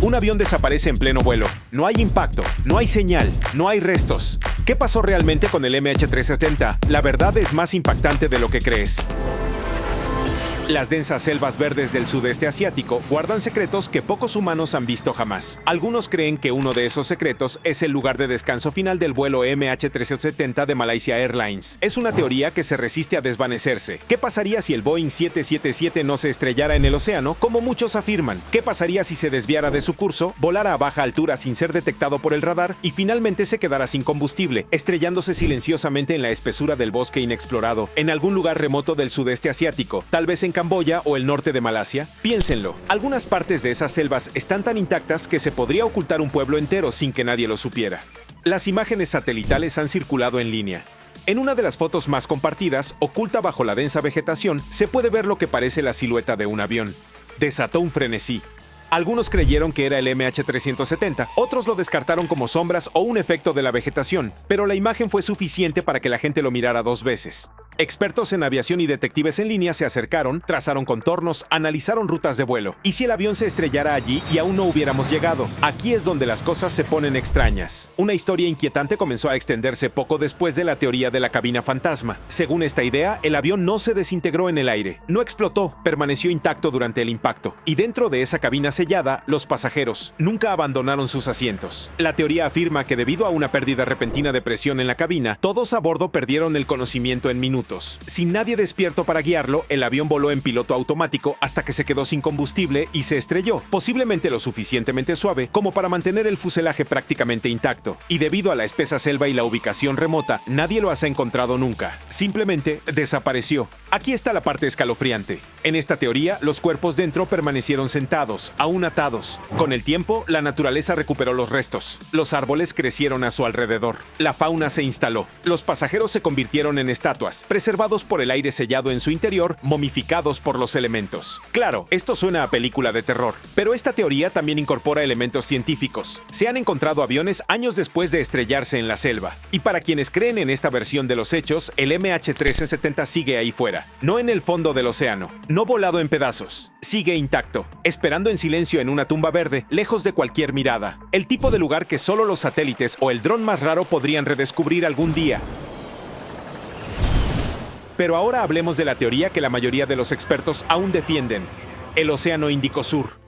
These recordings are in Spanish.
Un avión desaparece en pleno vuelo. No hay impacto, no hay señal, no hay restos. ¿Qué pasó realmente con el MH370? La verdad es más impactante de lo que crees. Las densas selvas verdes del sudeste asiático guardan secretos que pocos humanos han visto jamás. Algunos creen que uno de esos secretos es el lugar de descanso final del vuelo MH370 de Malaysia Airlines. Es una teoría que se resiste a desvanecerse. ¿Qué pasaría si el Boeing 777 no se estrellara en el océano, como muchos afirman? ¿Qué pasaría si se desviara de su curso, volara a baja altura sin ser detectado por el radar y finalmente se quedara sin combustible, estrellándose silenciosamente en la espesura del bosque inexplorado, en algún lugar remoto del sudeste asiático, tal vez en Camboya o el norte de Malasia? Piénsenlo, algunas partes de esas selvas están tan intactas que se podría ocultar un pueblo entero sin que nadie lo supiera. Las imágenes satelitales han circulado en línea. En una de las fotos más compartidas, oculta bajo la densa vegetación, se puede ver lo que parece la silueta de un avión. Desató un frenesí. Algunos creyeron que era el MH370, otros lo descartaron como sombras o un efecto de la vegetación, pero la imagen fue suficiente para que la gente lo mirara dos veces. Expertos en aviación y detectives en línea se acercaron, trazaron contornos, analizaron rutas de vuelo. ¿Y si el avión se estrellara allí y aún no hubiéramos llegado? Aquí es donde las cosas se ponen extrañas. Una historia inquietante comenzó a extenderse poco después de la teoría de la cabina fantasma. Según esta idea, el avión no se desintegró en el aire, no explotó, permaneció intacto durante el impacto. Y dentro de esa cabina sellada, los pasajeros nunca abandonaron sus asientos. La teoría afirma que debido a una pérdida repentina de presión en la cabina, todos a bordo perdieron el conocimiento en minutos. Sin nadie despierto para guiarlo, el avión voló en piloto automático hasta que se quedó sin combustible y se estrelló, posiblemente lo suficientemente suave como para mantener el fuselaje prácticamente intacto. Y debido a la espesa selva y la ubicación remota, nadie lo ha encontrado nunca. Simplemente desapareció. Aquí está la parte escalofriante. En esta teoría, los cuerpos dentro permanecieron sentados, aún atados. Con el tiempo, la naturaleza recuperó los restos. Los árboles crecieron a su alrededor. La fauna se instaló. Los pasajeros se convirtieron en estatuas, preservados por el aire sellado en su interior, momificados por los elementos. Claro, esto suena a película de terror, pero esta teoría también incorpora elementos científicos. Se han encontrado aviones años después de estrellarse en la selva. Y para quienes creen en esta versión de los hechos, el MH370 sigue ahí fuera, no en el fondo del océano, no volado en pedazos. Sigue intacto, esperando en silencio en una tumba verde, lejos de cualquier mirada. El tipo de lugar que solo los satélites o el dron más raro podrían redescubrir algún día. Pero ahora hablemos de la teoría que la mayoría de los expertos aún defienden: el Océano Índico Sur.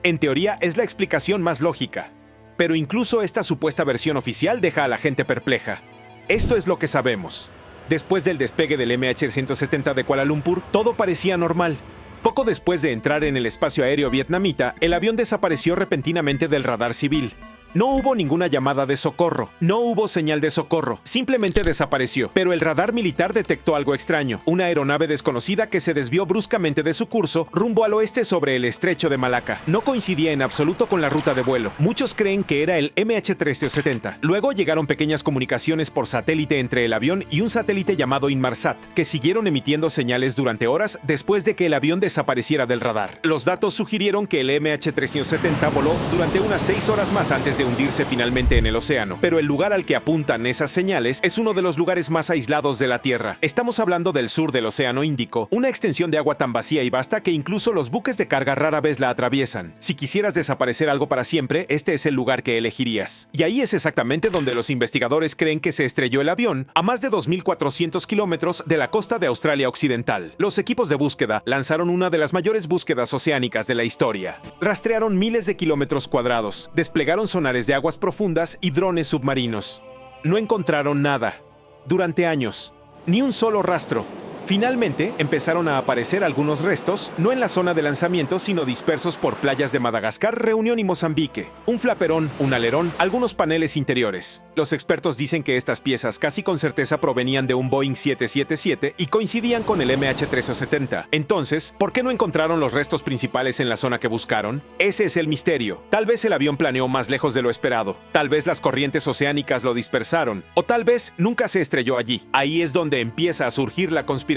En teoría es la explicación más lógica, pero incluso esta supuesta versión oficial deja a la gente perpleja. Esto es lo que sabemos. Después del despegue del MH370 de Kuala Lumpur, todo parecía normal. Poco después de entrar en el espacio aéreo vietnamita, el avión desapareció repentinamente del radar civil. No hubo ninguna llamada de socorro, no hubo señal de socorro, simplemente desapareció. Pero el radar militar detectó algo extraño, una aeronave desconocida que se desvió bruscamente de su curso rumbo al oeste sobre el estrecho de Malaca. No coincidía en absoluto con la ruta de vuelo. Muchos creen que era el MH370. Luego llegaron pequeñas comunicaciones por satélite entre el avión y un satélite llamado Inmarsat, que siguieron emitiendo señales durante horas después de que el avión desapareciera del radar. Los datos sugirieron que el MH370 voló durante unas 6 horas más antes de hundirse finalmente en el océano, pero el lugar al que apuntan esas señales es uno de los lugares más aislados de la Tierra. Estamos hablando del sur del Océano Índico, una extensión de agua tan vacía y vasta que incluso los buques de carga rara vez la atraviesan. Si quisieras desaparecer algo para siempre, este es el lugar que elegirías. Y ahí es exactamente donde los investigadores creen que se estrelló el avión, a más de 2.400 kilómetros de la costa de Australia Occidental. Los equipos de búsqueda lanzaron una de las mayores búsquedas oceánicas de la historia. Rastrearon miles de kilómetros cuadrados, desplegaron sonares de aguas profundas y drones submarinos. No encontraron nada. Durante años, ni un solo rastro. Finalmente, empezaron a aparecer algunos restos, no en la zona de lanzamiento, sino dispersos por playas de Madagascar, Reunión y Mozambique. Un flaperón, un alerón, algunos paneles interiores. Los expertos dicen que estas piezas casi con certeza provenían de un Boeing 777 y coincidían con el MH370. Entonces, ¿por qué no encontraron los restos principales en la zona que buscaron? Ese es el misterio. Tal vez el avión planeó más lejos de lo esperado. Tal vez las corrientes oceánicas lo dispersaron. O tal vez nunca se estrelló allí. Ahí es donde empieza a surgir la conspiración.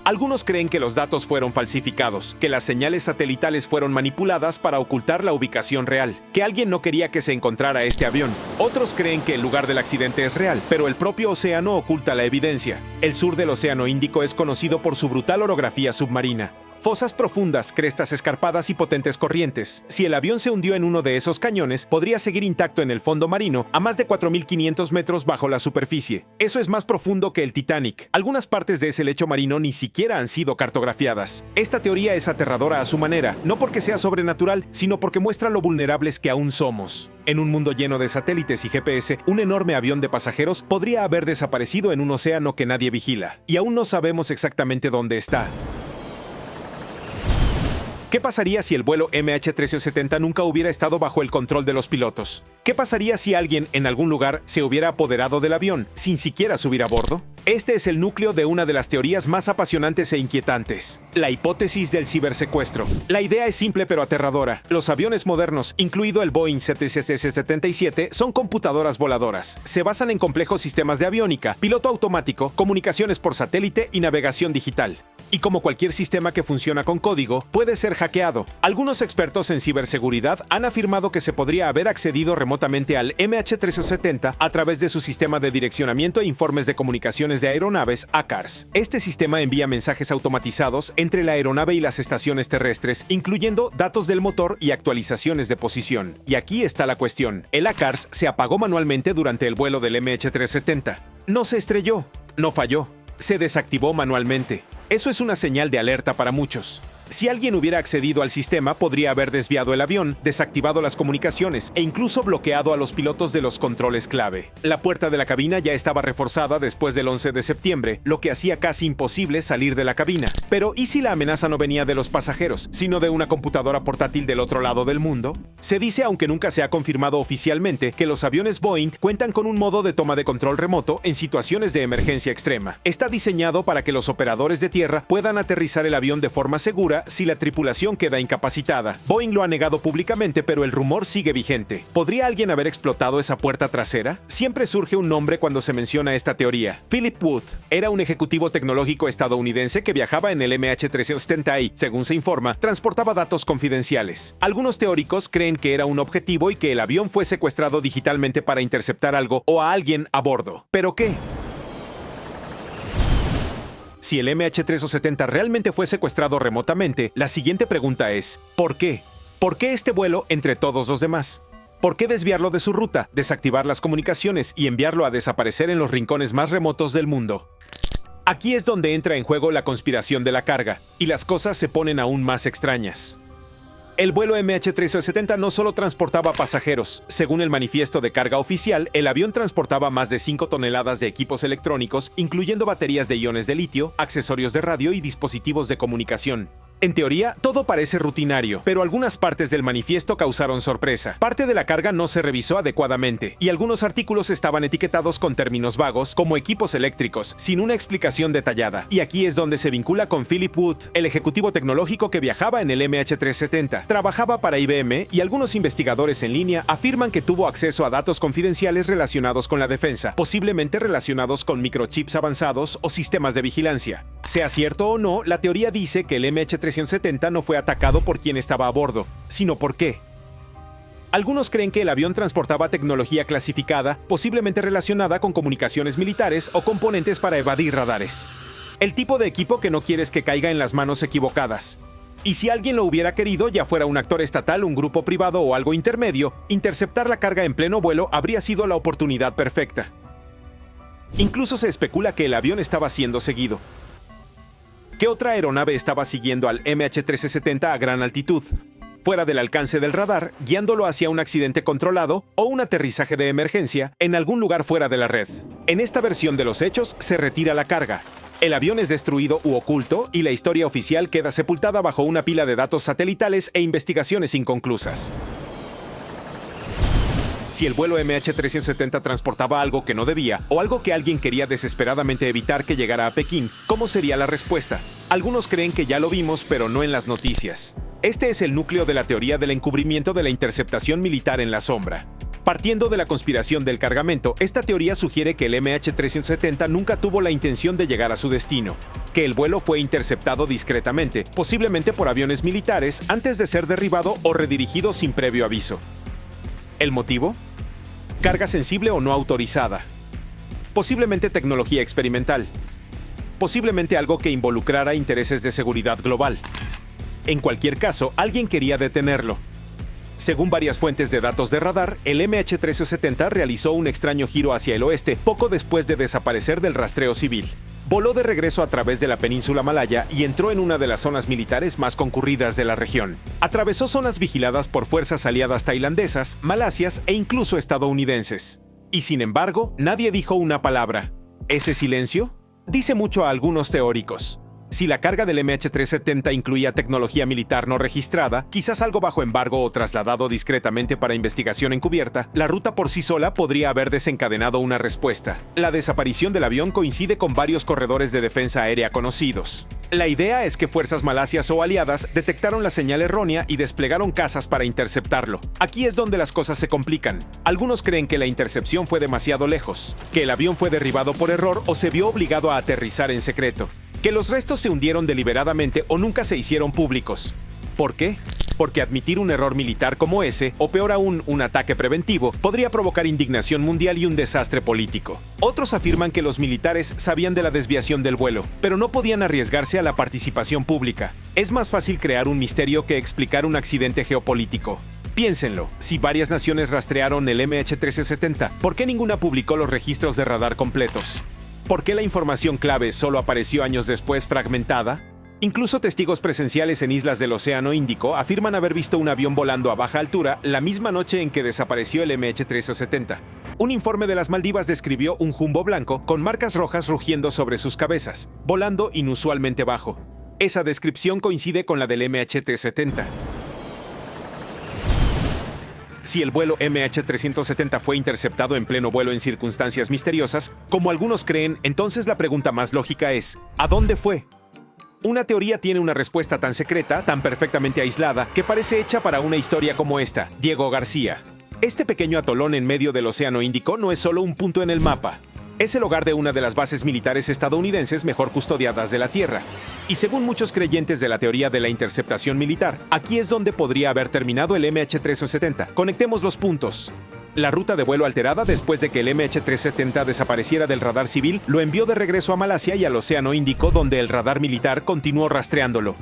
Algunos creen que los datos fueron falsificados, que las señales satelitales fueron manipuladas para ocultar la ubicación real, que alguien no quería que se encontrara este avión. Otros creen que el lugar del accidente es real, pero el propio océano oculta la evidencia. El sur del Océano Índico es conocido por su brutal orografía submarina. Fosas profundas, crestas escarpadas y potentes corrientes. Si el avión se hundió en uno de esos cañones, podría seguir intacto en el fondo marino a más de 4.500 metros bajo la superficie. Eso es más profundo que el Titanic. Algunas partes de ese lecho marino ni siquiera han sido cartografiadas. Esta teoría es aterradora a su manera, no porque sea sobrenatural, sino porque muestra lo vulnerables que aún somos. En un mundo lleno de satélites y GPS, un enorme avión de pasajeros podría haber desaparecido en un océano que nadie vigila. Y aún no sabemos exactamente dónde está. ¿Qué pasaría si el vuelo MH370 nunca hubiera estado bajo el control de los pilotos? ¿Qué pasaría si alguien en algún lugar se hubiera apoderado del avión sin siquiera subir a bordo? Este es el núcleo de una de las teorías más apasionantes e inquietantes, la hipótesis del cibersecuestro. La idea es simple pero aterradora. Los aviones modernos, incluido el Boeing 777, son computadoras voladoras. Se basan en complejos sistemas de aviónica, piloto automático, comunicaciones por satélite y navegación digital. Y como cualquier sistema que funciona con código, puede ser hackeado. Algunos expertos en ciberseguridad han afirmado que se podría haber accedido remotamente al MH370 a través de su sistema de direccionamiento e informes de comunicaciones de aeronaves, ACARS. Este sistema envía mensajes automatizados entre la aeronave y las estaciones terrestres, incluyendo datos del motor y actualizaciones de posición. Y aquí está la cuestión. El ACARS se apagó manualmente durante el vuelo del MH370. No se estrelló, no falló, se desactivó manualmente. Eso es una señal de alerta para muchos. Si alguien hubiera accedido al sistema, podría haber desviado el avión, desactivado las comunicaciones e incluso bloqueado a los pilotos de los controles clave. La puerta de la cabina ya estaba reforzada después del 11 de septiembre, lo que hacía casi imposible salir de la cabina. Pero ¿y si la amenaza no venía de los pasajeros, sino de una computadora portátil del otro lado del mundo? Se dice, aunque nunca se ha confirmado oficialmente, que los aviones Boeing cuentan con un modo de toma de control remoto en situaciones de emergencia extrema. Está diseñado para que los operadores de tierra puedan aterrizar el avión de forma segura si la tripulación queda incapacitada. Boeing lo ha negado públicamente, pero el rumor sigue vigente. ¿Podría alguien haber explotado esa puerta trasera? Siempre surge un nombre cuando se menciona esta teoría. Philip Wood era un ejecutivo tecnológico estadounidense que viajaba en el MH370 y, según se informa, transportaba datos confidenciales. Algunos teóricos creen que era un objetivo y que el avión fue secuestrado digitalmente para interceptar algo o a alguien a bordo. ¿Pero qué? Si el MH370 realmente fue secuestrado remotamente, la siguiente pregunta es, ¿por qué? ¿Por qué este vuelo entre todos los demás? ¿Por qué desviarlo de su ruta, desactivar las comunicaciones y enviarlo a desaparecer en los rincones más remotos del mundo? Aquí es donde entra en juego la conspiración de la carga, y las cosas se ponen aún más extrañas. El vuelo MH370 no solo transportaba pasajeros. Según el manifiesto de carga oficial, el avión transportaba más de 5 toneladas de equipos electrónicos, incluyendo baterías de iones de litio, accesorios de radio y dispositivos de comunicación. En teoría, todo parece rutinario, pero algunas partes del manifiesto causaron sorpresa. Parte de la carga no se revisó adecuadamente, y algunos artículos estaban etiquetados con términos vagos, como equipos eléctricos, sin una explicación detallada. Y aquí es donde se vincula con Philip Wood, el ejecutivo tecnológico que viajaba en el MH370. Trabajaba para IBM y algunos investigadores en línea afirman que tuvo acceso a datos confidenciales relacionados con la defensa, posiblemente relacionados con microchips avanzados o sistemas de vigilancia. Sea cierto o no, la teoría dice que el MH370 no fue atacado por quien estaba a bordo, sino por qué. Algunos creen que el avión transportaba tecnología clasificada, posiblemente relacionada con comunicaciones militares o componentes para evadir radares. El tipo de equipo que no quieres que caiga en las manos equivocadas. Y si alguien lo hubiera querido, ya fuera un actor estatal, un grupo privado o algo intermedio, interceptar la carga en pleno vuelo habría sido la oportunidad perfecta. Incluso se especula que el avión estaba siendo seguido. ¿Qué otra aeronave estaba siguiendo al MH370 a gran altitud, fuera del alcance del radar, guiándolo hacia un accidente controlado o un aterrizaje de emergencia en algún lugar fuera de la red? En esta versión de los hechos se retira la carga. El avión es destruido u oculto y la historia oficial queda sepultada bajo una pila de datos satelitales e investigaciones inconclusas. Si el vuelo MH370 transportaba algo que no debía o algo que alguien quería desesperadamente evitar que llegara a Pekín, ¿cómo sería la respuesta? Algunos creen que ya lo vimos, pero no en las noticias. Este es el núcleo de la teoría del encubrimiento de la interceptación militar en la sombra. Partiendo de la conspiración del cargamento, esta teoría sugiere que el MH370 nunca tuvo la intención de llegar a su destino, que el vuelo fue interceptado discretamente, posiblemente por aviones militares, antes de ser derribado o redirigido sin previo aviso. ¿El motivo? Carga sensible o no autorizada. Posiblemente tecnología experimental. Posiblemente algo que involucrara intereses de seguridad global. En cualquier caso, alguien quería detenerlo. Según varias fuentes de datos de radar, el MH370 realizó un extraño giro hacia el oeste poco después de desaparecer del rastreo civil. Voló de regreso a través de la península malaya y entró en una de las zonas militares más concurridas de la región. Atravesó zonas vigiladas por fuerzas aliadas tailandesas, malasias e incluso estadounidenses. Y sin embargo, nadie dijo una palabra. ¿Ese silencio? Dice mucho a algunos teóricos. Si la carga del MH370 incluía tecnología militar no registrada, quizás algo bajo embargo o trasladado discretamente para investigación encubierta, la ruta por sí sola podría haber desencadenado una respuesta. La desaparición del avión coincide con varios corredores de defensa aérea conocidos. La idea es que fuerzas malasias o aliadas detectaron la señal errónea y desplegaron cazas para interceptarlo. Aquí es donde las cosas se complican. Algunos creen que la intercepción fue demasiado lejos, que el avión fue derribado por error o se vio obligado a aterrizar en secreto, que los restos se hundieron deliberadamente o nunca se hicieron públicos. ¿Por qué? Porque admitir un error militar como ese, o peor aún, un ataque preventivo, podría provocar indignación mundial y un desastre político. Otros afirman que los militares sabían de la desviación del vuelo, pero no podían arriesgarse a la participación pública. Es más fácil crear un misterio que explicar un accidente geopolítico. Piénsenlo, si varias naciones rastrearon el MH370, ¿por qué ninguna publicó los registros de radar completos? ¿Por qué la información clave solo apareció años después fragmentada? Incluso testigos presenciales en islas del Océano Índico afirman haber visto un avión volando a baja altura la misma noche en que desapareció el MH370. Un informe de las Maldivas describió un jumbo blanco con marcas rojas rugiendo sobre sus cabezas, volando inusualmente bajo. Esa descripción coincide con la del MH370. Si el vuelo MH370 fue interceptado en pleno vuelo en circunstancias misteriosas, como algunos creen, entonces la pregunta más lógica es, ¿a dónde fue? Una teoría tiene una respuesta tan secreta, tan perfectamente aislada, que parece hecha para una historia como esta, Diego García. Este pequeño atolón en medio del Océano Índico no es solo un punto en el mapa. Es el hogar de una de las bases militares estadounidenses mejor custodiadas de la Tierra. Y según muchos creyentes de la teoría de la interceptación militar, aquí es donde podría haber terminado el MH370. Conectemos los puntos. La ruta de vuelo alterada después de que el MH370 desapareciera del radar civil lo envió de regreso a Malasia y al Océano Índico, donde el radar militar continuó rastreándolo.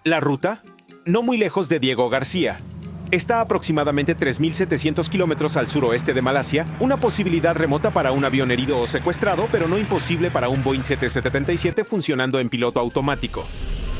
La ruta, no muy lejos de Diego García. Está aproximadamente 3.700 kilómetros al suroeste de Malasia, una posibilidad remota para un avión herido o secuestrado, pero no imposible para un Boeing 777 funcionando en piloto automático.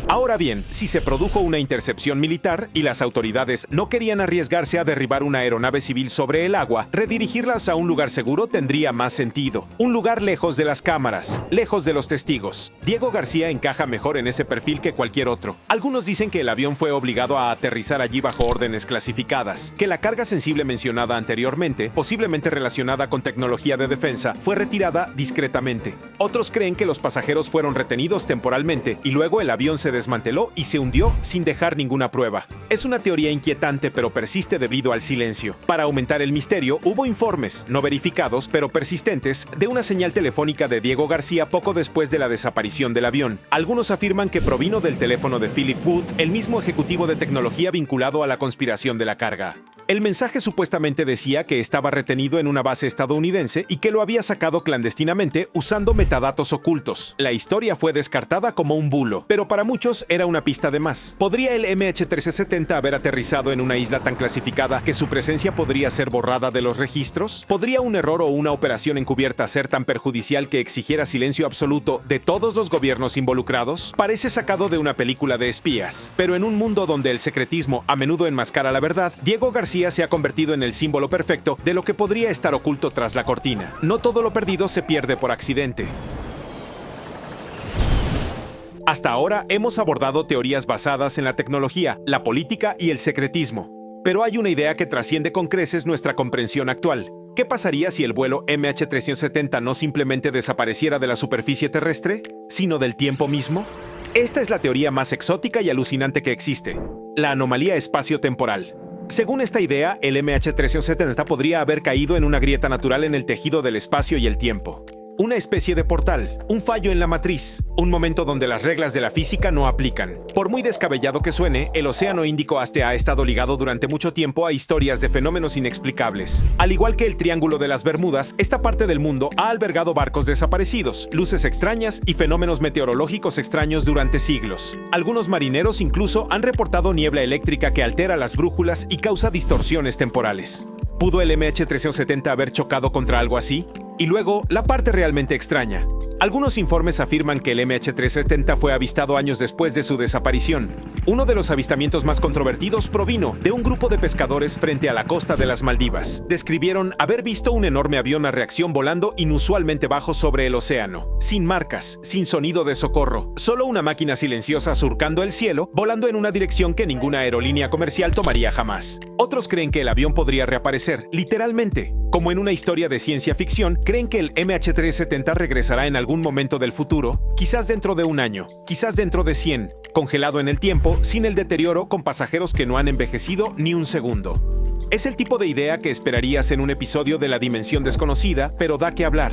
Ahora bien, si se produjo una intercepción militar y las autoridades no querían arriesgarse a derribar una aeronave civil sobre el agua, redirigirlas a un lugar seguro tendría más sentido. Un lugar lejos de las cámaras, lejos de los testigos. Diego García encaja mejor en ese perfil que cualquier otro. Algunos dicen que el avión fue obligado a aterrizar allí bajo órdenes clasificadas, que la carga sensible mencionada anteriormente, posiblemente relacionada con tecnología de defensa, fue retirada discretamente. Otros creen que los pasajeros fueron retenidos temporalmente y luego el avión se desmanteló y se hundió sin dejar ninguna prueba. Es una teoría inquietante, pero persiste debido al silencio. Para aumentar el misterio, hubo informes, no verificados, pero persistentes, de una señal telefónica de Diego García poco después de la desaparición del avión. Algunos afirman que provino del teléfono de Philip Wood, el mismo ejecutivo de tecnología vinculado a la conspiración de la carga. El mensaje supuestamente decía que estaba retenido en una base estadounidense y que lo había sacado clandestinamente usando metadatos ocultos. La historia fue descartada como un bulo, pero para muchos era una pista de más. ¿Podría el MH370 haber aterrizado en una isla tan clasificada que su presencia podría ser borrada de los registros? ¿Podría un error o una operación encubierta ser tan perjudicial que exigiera silencio absoluto de todos los gobiernos involucrados? Parece sacado de una película de espías, pero en un mundo donde el secretismo a menudo enmascara la verdad, Diego García se ha convertido en el símbolo perfecto de lo que podría estar oculto tras la cortina. No todo lo perdido se pierde por accidente. Hasta ahora hemos abordado teorías basadas en la tecnología, la política y el secretismo. Pero hay una idea que trasciende con creces nuestra comprensión actual. ¿Qué pasaría si el vuelo MH370 no simplemente desapareciera de la superficie terrestre, sino del tiempo mismo? Esta es la teoría más exótica y alucinante que existe, la anomalía espacio-temporal. Según esta idea, el MH370 podría haber caído en una grieta natural en el tejido del espacio y el tiempo. Una especie de portal, un fallo en la matriz, un momento donde las reglas de la física no aplican. Por muy descabellado que suene, el Océano Índico ha estado ligado durante mucho tiempo a historias de fenómenos inexplicables. Al igual que el Triángulo de las Bermudas, esta parte del mundo ha albergado barcos desaparecidos, luces extrañas y fenómenos meteorológicos extraños durante siglos. Algunos marineros incluso han reportado niebla eléctrica que altera las brújulas y causa distorsiones temporales. ¿Pudo el MH370 haber chocado contra algo así? Y luego, la parte realmente extraña. Algunos informes afirman que el MH370 fue avistado años después de su desaparición. Uno de los avistamientos más controvertidos provino de un grupo de pescadores frente a la costa de las Maldivas. Describieron haber visto un enorme avión a reacción volando inusualmente bajo sobre el océano, sin marcas, sin sonido de socorro, solo una máquina silenciosa surcando el cielo, volando en una dirección que ninguna aerolínea comercial tomaría jamás. Otros creen que el avión podría reaparecer, literalmente. Como en una historia de ciencia ficción, creen que el MH370 regresará en algún momento del futuro, quizás dentro de un año, quizás dentro de 100, congelado en el tiempo, sin el deterioro, con pasajeros que no han envejecido ni un segundo. Es el tipo de idea que esperarías en un episodio de La Dimensión Desconocida, pero da que hablar.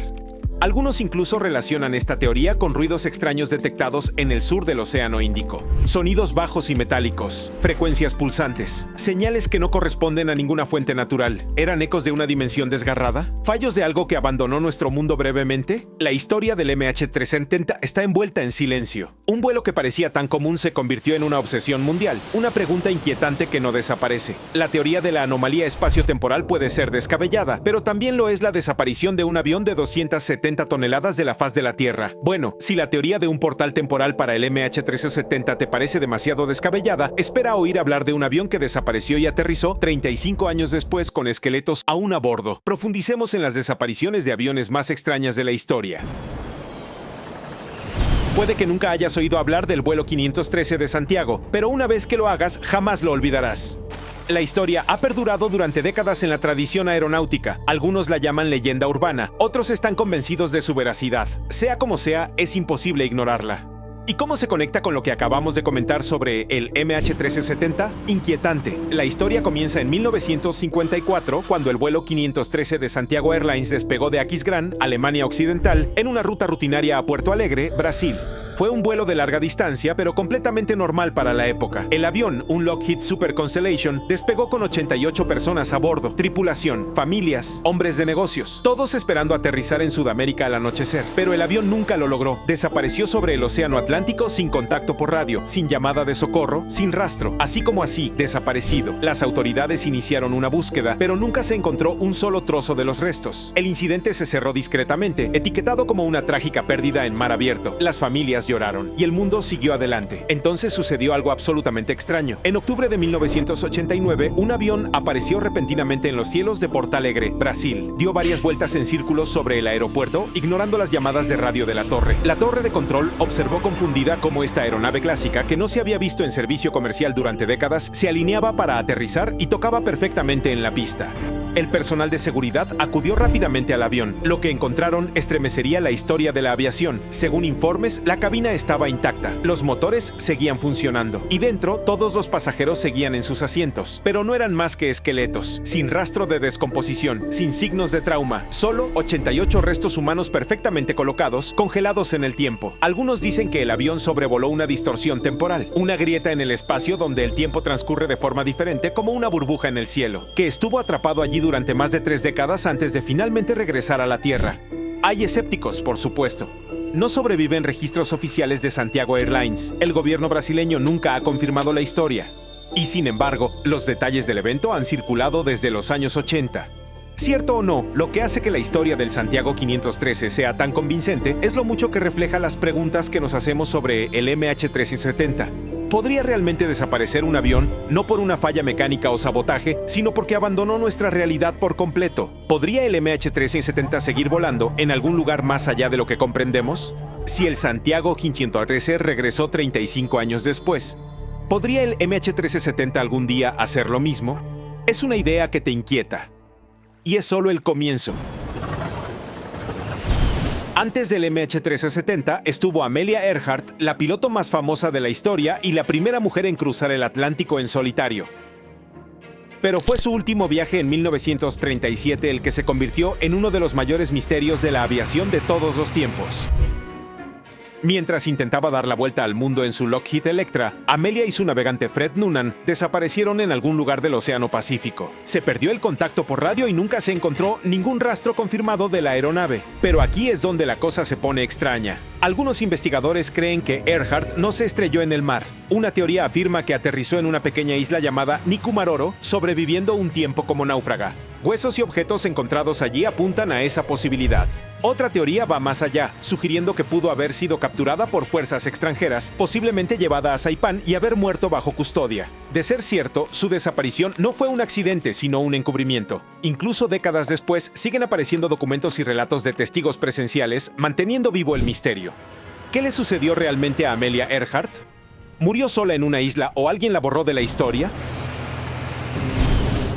Algunos incluso relacionan esta teoría con ruidos extraños detectados en el sur del Océano Índico. Sonidos bajos y metálicos, frecuencias pulsantes, señales que no corresponden a ninguna fuente natural. ¿Eran ecos de una dimensión desgarrada? ¿Fallos de algo que abandonó nuestro mundo brevemente? La historia del MH370 está envuelta en silencio. Un vuelo que parecía tan común se convirtió en una obsesión mundial, una pregunta inquietante que no desaparece. La teoría de la anomalía espacio-temporal puede ser descabellada, pero también lo es la desaparición de un avión de 270 toneladas de la faz de la Tierra. Bueno, si la teoría de un portal temporal para el MH370 te parece demasiado descabellada, espera oír hablar de un avión que desapareció y aterrizó 35 años después con esqueletos aún a bordo. Profundicemos en las desapariciones de aviones más extrañas de la historia. Puede que nunca hayas oído hablar del vuelo 513 de Santiago, pero una vez que lo hagas, jamás lo olvidarás. La historia ha perdurado durante décadas en la tradición aeronáutica. Algunos la llaman leyenda urbana, otros están convencidos de su veracidad. Sea como sea, es imposible ignorarla. ¿Y cómo se conecta con lo que acabamos de comentar sobre el MH370? Inquietante. La historia comienza en 1954, cuando el vuelo 513 de Santiago Airlines despegó de Aquisgrán, Alemania Occidental, en una ruta rutinaria a Puerto Alegre, Brasil. Fue un vuelo de larga distancia, pero completamente normal para la época. El avión, un Lockheed Super Constellation, despegó con 88 personas a bordo, tripulación, familias, hombres de negocios, todos esperando aterrizar en Sudamérica al anochecer. Pero el avión nunca lo logró. Desapareció sobre el Océano Atlántico sin contacto por radio, sin llamada de socorro, sin rastro. Así como así, desaparecido. Las autoridades iniciaron una búsqueda, pero nunca se encontró un solo trozo de los restos. El incidente se cerró discretamente, etiquetado como una trágica pérdida en mar abierto. Las familias lloraron y el mundo siguió adelante. Entonces sucedió algo absolutamente extraño. En octubre de 1989, un avión apareció repentinamente en los cielos de Porto Alegre, Brasil. Dio varias vueltas en círculos sobre el aeropuerto, ignorando las llamadas de radio de la torre. La torre de control observó confundida cómo esta aeronave clásica, que no se había visto en servicio comercial durante décadas, se alineaba para aterrizar y tocaba perfectamente en la pista. El personal de seguridad acudió rápidamente al avión. Lo que encontraron estremecería la historia de la aviación. Según informes, la cabina estaba intacta, los motores seguían funcionando y dentro todos los pasajeros seguían en sus asientos, pero no eran más que esqueletos, sin rastro de descomposición, sin signos de trauma, solo 88 restos humanos perfectamente colocados, congelados en el tiempo. Algunos dicen que el avión sobrevoló una distorsión temporal, una grieta en el espacio donde el tiempo transcurre de forma diferente como una burbuja en el cielo, que estuvo atrapado allí durante más de 3 décadas antes de finalmente regresar a la Tierra. Hay escépticos, por supuesto. No sobreviven registros oficiales de Santiago Airlines. El gobierno brasileño nunca ha confirmado la historia. Y sin embargo, los detalles del evento han circulado desde los años 80. Cierto o no, lo que hace que la historia del Santiago 513 sea tan convincente es lo mucho que refleja las preguntas que nos hacemos sobre el MH370. ¿Podría realmente desaparecer un avión, no por una falla mecánica o sabotaje, sino porque abandonó nuestra realidad por completo? ¿Podría el MH370 seguir volando en algún lugar más allá de lo que comprendemos? Si el Santiago 513 regresó 35 años después, ¿podría el MH370 algún día hacer lo mismo? Es una idea que te inquieta. Y es solo el comienzo. Antes del MH370 estuvo Amelia Earhart, la piloto más famosa de la historia y la primera mujer en cruzar el Atlántico en solitario. Pero fue su último viaje en 1937 el que se convirtió en uno de los mayores misterios de la aviación de todos los tiempos. Mientras intentaba dar la vuelta al mundo en su Lockheed Electra, Amelia y su navegante Fred Noonan desaparecieron en algún lugar del Océano Pacífico. Se perdió el contacto por radio y nunca se encontró ningún rastro confirmado de la aeronave. Pero aquí es donde la cosa se pone extraña. Algunos investigadores creen que Earhart no se estrelló en el mar. Una teoría afirma que aterrizó en una pequeña isla llamada Nikumaroro, sobreviviendo un tiempo como náufraga. Huesos y objetos encontrados allí apuntan a esa posibilidad. Otra teoría va más allá, sugiriendo que pudo haber sido capturada por fuerzas extranjeras, posiblemente llevada a Saipán y haber muerto bajo custodia. De ser cierto, su desaparición no fue un accidente, sino un encubrimiento. Incluso décadas después, siguen apareciendo documentos y relatos de testigos presenciales, manteniendo vivo el misterio. ¿Qué le sucedió realmente a Amelia Earhart? ¿Murió sola en una isla o alguien la borró de la historia?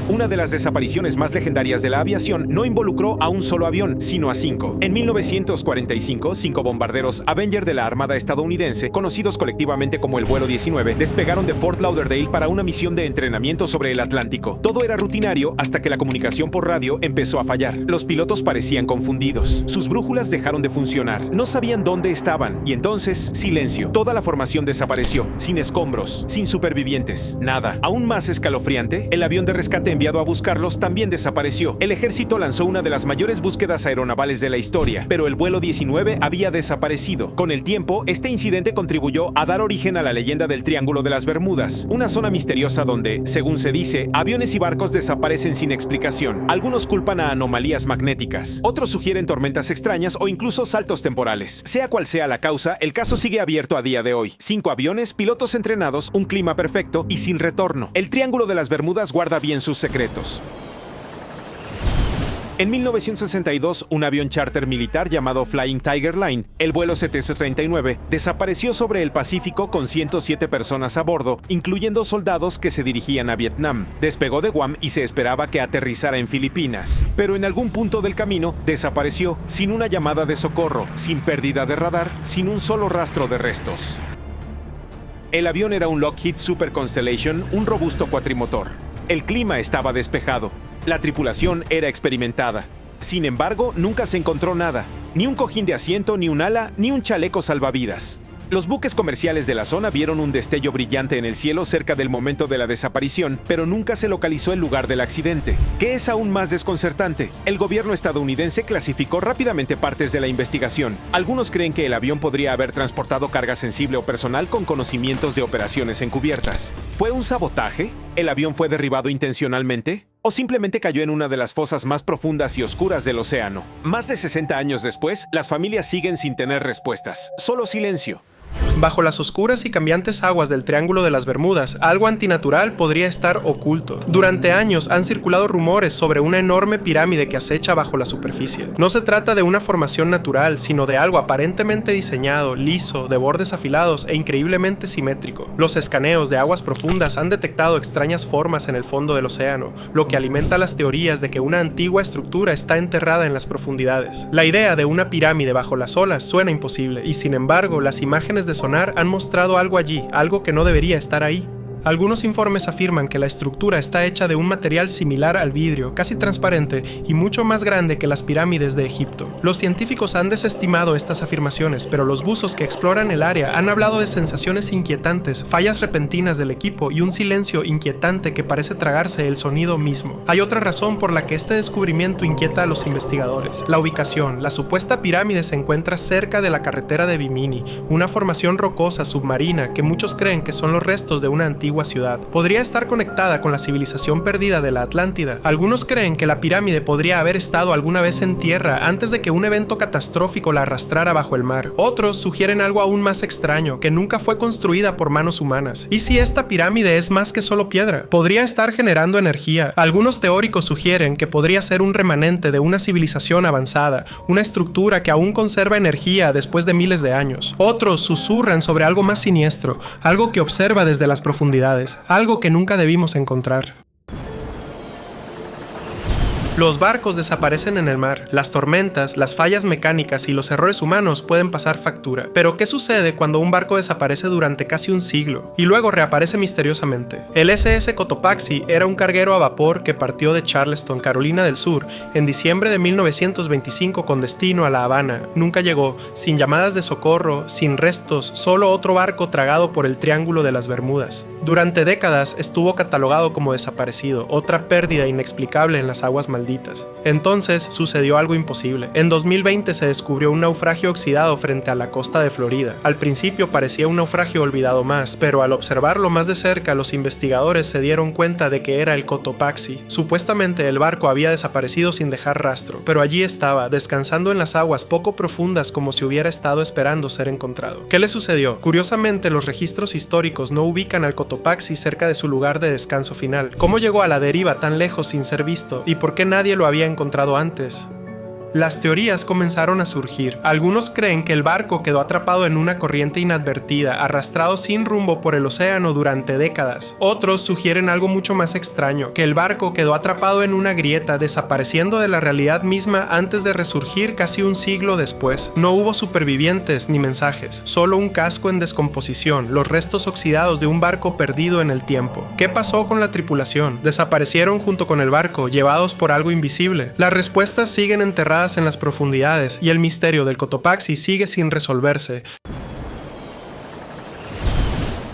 Una de las desapariciones más legendarias de la aviación no involucró a un solo avión, sino a 5. En 1945, 5 bombarderos Avenger de la Armada estadounidense, conocidos colectivamente como el vuelo 19, despegaron de Fort Lauderdale para una misión de entrenamiento sobre el Atlántico. Todo era rutinario hasta que la comunicación por radio empezó a fallar. Los pilotos parecían confundidos. Sus brújulas dejaron de funcionar. No sabían dónde estaban. Y entonces, silencio. Toda la formación desapareció, sin escombros, sin supervivientes, nada. Aún más escalofriante, el avión de rescate enviado a buscarlos también desapareció. El ejército lanzó una de las mayores búsquedas aeronavales de la historia, pero el vuelo 19 había desaparecido. Con el tiempo, este incidente contribuyó a dar origen a la leyenda del Triángulo de las Bermudas, una zona misteriosa donde, según se dice, aviones y barcos desaparecen sin explicación. Algunos culpan a anomalías magnéticas, otros sugieren tormentas extrañas o incluso saltos temporales. Sea cual sea la causa, el caso sigue abierto a día de hoy. 5 aviones, pilotos entrenados, un clima perfecto y sin retorno. El Triángulo de las Bermudas guarda bien sus secretos. En 1962, un avión charter militar llamado Flying Tiger Line, el vuelo 739, desapareció sobre el Pacífico con 107 personas a bordo, incluyendo soldados que se dirigían a Vietnam. Despegó de Guam y se esperaba que aterrizara en Filipinas, pero en algún punto del camino desapareció, sin una llamada de socorro, sin pérdida de radar, sin un solo rastro de restos. El avión era un Lockheed Super Constellation, un robusto cuatrimotor. El clima estaba despejado. La tripulación era experimentada. Sin embargo, nunca se encontró nada. Ni un cojín de asiento, ni un ala, ni un chaleco salvavidas. Los buques comerciales de la zona vieron un destello brillante en el cielo cerca del momento de la desaparición, pero nunca se localizó el lugar del accidente. ¿Qué es aún más desconcertante? El gobierno estadounidense clasificó rápidamente partes de la investigación. Algunos creen que el avión podría haber transportado carga sensible o personal con conocimientos de operaciones encubiertas. ¿Fue un sabotaje? ¿El avión fue derribado intencionalmente? ¿O simplemente cayó en una de las fosas más profundas y oscuras del océano? Más de 60 años después, las familias siguen sin tener respuestas. Solo silencio. Bajo las oscuras y cambiantes aguas del Triángulo de las Bermudas, algo antinatural podría estar oculto. Durante años han circulado rumores sobre una enorme pirámide que acecha bajo la superficie. No se trata de una formación natural, sino de algo aparentemente diseñado, liso, de bordes afilados e increíblemente simétrico. Los escaneos de aguas profundas han detectado extrañas formas en el fondo del océano, lo que alimenta las teorías de que una antigua estructura está enterrada en las profundidades. La idea de una pirámide bajo las olas suena imposible, y sin embargo, las imágenes de sonar han mostrado algo allí, algo que no debería estar ahí. Algunos informes afirman que la estructura está hecha de un material similar al vidrio, casi transparente y mucho más grande que las pirámides de Egipto. Los científicos han desestimado estas afirmaciones, pero los buzos que exploran el área han hablado de sensaciones inquietantes, fallas repentinas del equipo y un silencio inquietante que parece tragarse el sonido mismo. Hay otra razón por la que este descubrimiento inquieta a los investigadores. La ubicación. La supuesta pirámide se encuentra cerca de la carretera de Bimini, una formación rocosa submarina que muchos creen que son los restos de una antigua ciudad. Podría estar conectada con la civilización perdida de la Atlántida. Algunos creen que la pirámide podría haber estado alguna vez en tierra antes de que un evento catastrófico la arrastrara bajo el mar. Otros sugieren algo aún más extraño, que nunca fue construida por manos humanas. ¿Y si esta pirámide es más que solo piedra? Podría estar generando energía. Algunos teóricos sugieren que podría ser un remanente de una civilización avanzada, una estructura que aún conserva energía después de miles de años. Otros susurran sobre algo más siniestro, algo que observa desde las profundidades. Algo que nunca debimos encontrar. Los barcos desaparecen en el mar. Las tormentas, las fallas mecánicas y los errores humanos pueden pasar factura. Pero ¿qué sucede cuando un barco desaparece durante casi un siglo y luego reaparece misteriosamente? El SS Cotopaxi era un carguero a vapor que partió de Charleston, Carolina del Sur, en diciembre de 1925 con destino a La Habana. Nunca llegó, sin llamadas de socorro, sin restos, solo otro barco tragado por el Triángulo de las Bermudas. Durante décadas estuvo catalogado como desaparecido, otra pérdida inexplicable en las aguas malditas. Entonces sucedió algo imposible. En 2020 se descubrió un naufragio oxidado frente a la costa de Florida. Al principio parecía un naufragio olvidado más, pero al observarlo más de cerca los investigadores se dieron cuenta de que era el Cotopaxi. Supuestamente el barco había desaparecido sin dejar rastro, pero allí estaba, descansando en las aguas poco profundas como si hubiera estado esperando ser encontrado. ¿Qué le sucedió? Curiosamente, los registros históricos no ubican al Cotopaxi cerca de su lugar de descanso final. ¿Cómo llegó a la deriva tan lejos sin ser visto? ¿Y por qué nadie lo había encontrado antes? Las teorías comenzaron a surgir. Algunos creen que el barco quedó atrapado en una corriente inadvertida, arrastrado sin rumbo por el océano durante décadas. Otros sugieren algo mucho más extraño, que el barco quedó atrapado en una grieta, desapareciendo de la realidad misma antes de resurgir casi un siglo después. No hubo supervivientes ni mensajes, solo un casco en descomposición, los restos oxidados de un barco perdido en el tiempo. ¿Qué pasó con la tripulación? ¿Desaparecieron junto con el barco, llevados por algo invisible? Las respuestas siguen enterradas en las profundidades y el misterio del Cotopaxi sigue sin resolverse.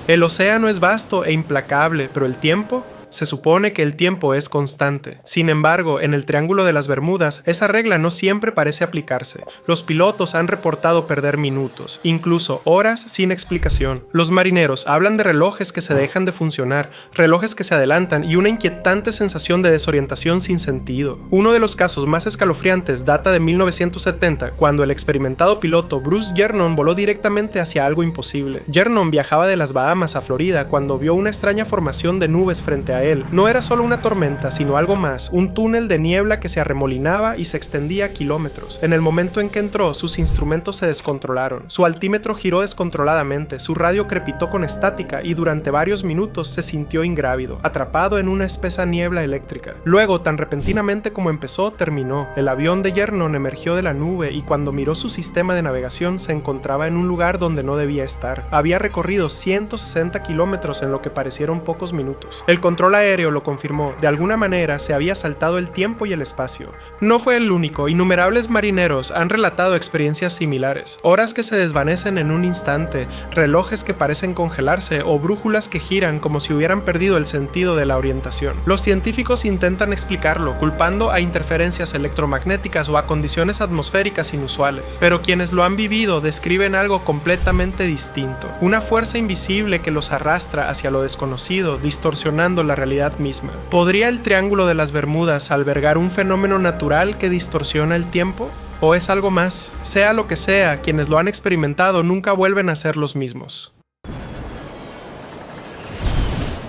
El océano es vasto e implacable, pero el tiempo... Se supone que el tiempo es constante. Sin embargo, en el Triángulo de las Bermudas, esa regla no siempre parece aplicarse. Los pilotos han reportado perder minutos, incluso horas sin explicación. Los marineros hablan de relojes que se dejan de funcionar, relojes que se adelantan y una inquietante sensación de desorientación sin sentido. Uno de los casos más escalofriantes data de 1970, cuando el experimentado piloto Bruce Gernon voló directamente hacia algo imposible. Gernon viajaba de las Bahamas a Florida cuando vio una extraña formación de nubes frente a él. No era solo una tormenta, sino algo más, un túnel de niebla que se arremolinaba y se extendía a kilómetros. En el momento en que entró, sus instrumentos se descontrolaron. Su altímetro giró descontroladamente, su radio crepitó con estática y durante varios minutos se sintió ingrávido, atrapado en una espesa niebla eléctrica. Luego, tan repentinamente como empezó, terminó. El avión de Gernon emergió de la nube y cuando miró su sistema de navegación se encontraba en un lugar donde no debía estar. Había recorrido 160 kilómetros en lo que parecieron pocos minutos. El control aéreo lo confirmó. De alguna manera se había saltado el tiempo y el espacio. No fue el único. Innumerables marineros han relatado experiencias similares. Horas que se desvanecen en un instante, relojes que parecen congelarse o brújulas que giran como si hubieran perdido el sentido de la orientación. Los científicos intentan explicarlo, culpando a interferencias electromagnéticas o a condiciones atmosféricas inusuales. Pero quienes lo han vivido describen algo completamente distinto. Una fuerza invisible que los arrastra hacia lo desconocido, distorsionando la realidad misma. ¿Podría el Triángulo de las Bermudas albergar un fenómeno natural que distorsiona el tiempo? ¿O es algo más? Sea lo que sea, quienes lo han experimentado nunca vuelven a ser los mismos.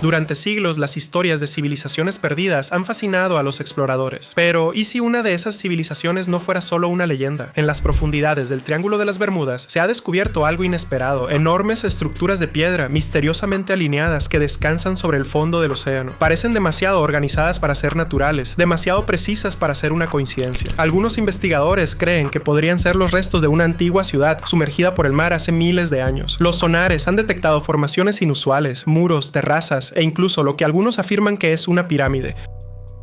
Durante siglos, las historias de civilizaciones perdidas han fascinado a los exploradores. Pero, ¿y si una de esas civilizaciones no fuera solo una leyenda? En las profundidades del Triángulo de las Bermudas se ha descubierto algo inesperado: enormes estructuras de piedra, misteriosamente alineadas, que descansan sobre el fondo del océano. Parecen demasiado organizadas para ser naturales, demasiado precisas para ser una coincidencia. Algunos investigadores creen que podrían ser los restos de una antigua ciudad sumergida por el mar hace miles de años. Los sonares han detectado formaciones inusuales, muros, terrazas, e incluso lo que algunos afirman que es una pirámide.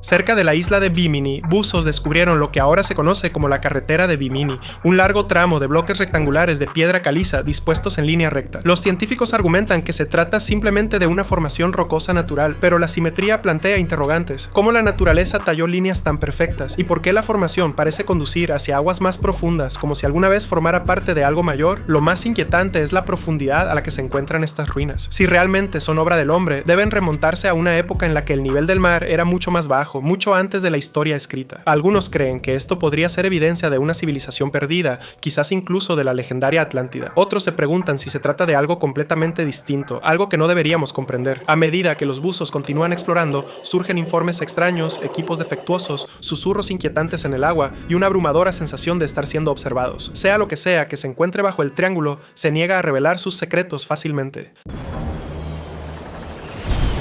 Cerca de la isla de Bimini, buzos descubrieron lo que ahora se conoce como la carretera de Bimini, un largo tramo de bloques rectangulares de piedra caliza dispuestos en línea recta. Los científicos argumentan que se trata simplemente de una formación rocosa natural, pero la simetría plantea interrogantes. ¿Cómo la naturaleza talló líneas tan perfectas? ¿Y por qué la formación parece conducir hacia aguas más profundas, como si alguna vez formara parte de algo mayor? Lo más inquietante es la profundidad a la que se encuentran estas ruinas. Si realmente son obra del hombre, deben remontarse a una época en la que el nivel del mar era mucho más bajo, mucho antes de la historia escrita. Algunos creen que esto podría ser evidencia de una civilización perdida, quizás incluso de la legendaria Atlántida. Otros se preguntan si se trata de algo completamente distinto, algo que no deberíamos comprender. A medida que los buzos continúan explorando, surgen informes extraños, equipos defectuosos, susurros inquietantes en el agua y una abrumadora sensación de estar siendo observados. Sea lo que sea que se encuentre bajo el triángulo, se niega a revelar sus secretos fácilmente.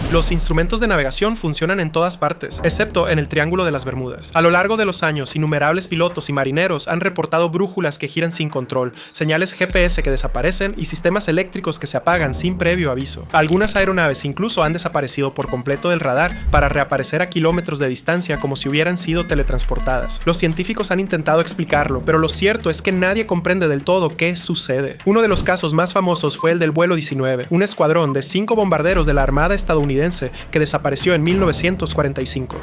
Los instrumentos de navegación funcionan en todas partes, excepto en el Triángulo de las Bermudas. A lo largo de los años, innumerables pilotos y marineros han reportado brújulas que giran sin control, señales GPS que desaparecen y sistemas eléctricos que se apagan sin previo aviso. Algunas aeronaves incluso han desaparecido por completo del radar para reaparecer a kilómetros de distancia como si hubieran sido teletransportadas. Los científicos han intentado explicarlo, pero lo cierto es que nadie comprende del todo qué sucede. Uno de los casos más famosos fue el del vuelo 19, un escuadrón de 5 bombarderos de la Armada estadounidense que desapareció en 1945.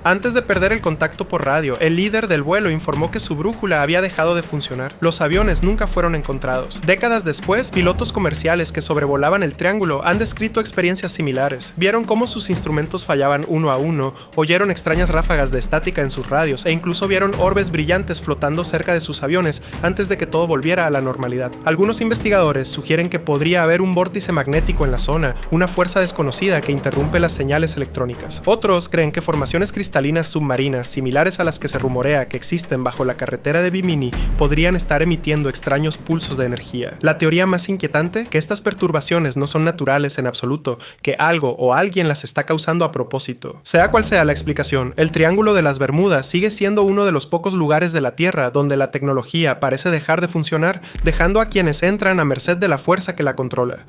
Antes de perder el contacto por radio, el líder del vuelo informó que su brújula había dejado de funcionar. Los aviones nunca fueron encontrados. Décadas después, pilotos comerciales que sobrevolaban el triángulo han descrito experiencias similares. Vieron cómo sus instrumentos fallaban uno a uno, oyeron extrañas ráfagas de estática en sus radios e incluso vieron orbes brillantes flotando cerca de sus aviones antes de que todo volviera a la normalidad. Algunos investigadores sugieren que podría haber un vórtice magnético en la zona, una fuerza desconocida que interrumpe las señales electrónicas. Otros creen que formaciones cristalinas submarinas similares a las que se rumorea que existen bajo la carretera de Bimini podrían estar emitiendo extraños pulsos de energía. La teoría más inquietante, que estas perturbaciones no son naturales en absoluto, que algo o alguien las está causando a propósito. Sea cual sea la explicación, el Triángulo de las Bermudas sigue siendo uno de los pocos lugares de la Tierra donde la tecnología parece dejar de funcionar, dejando a quienes entran a merced de la fuerza que la controla.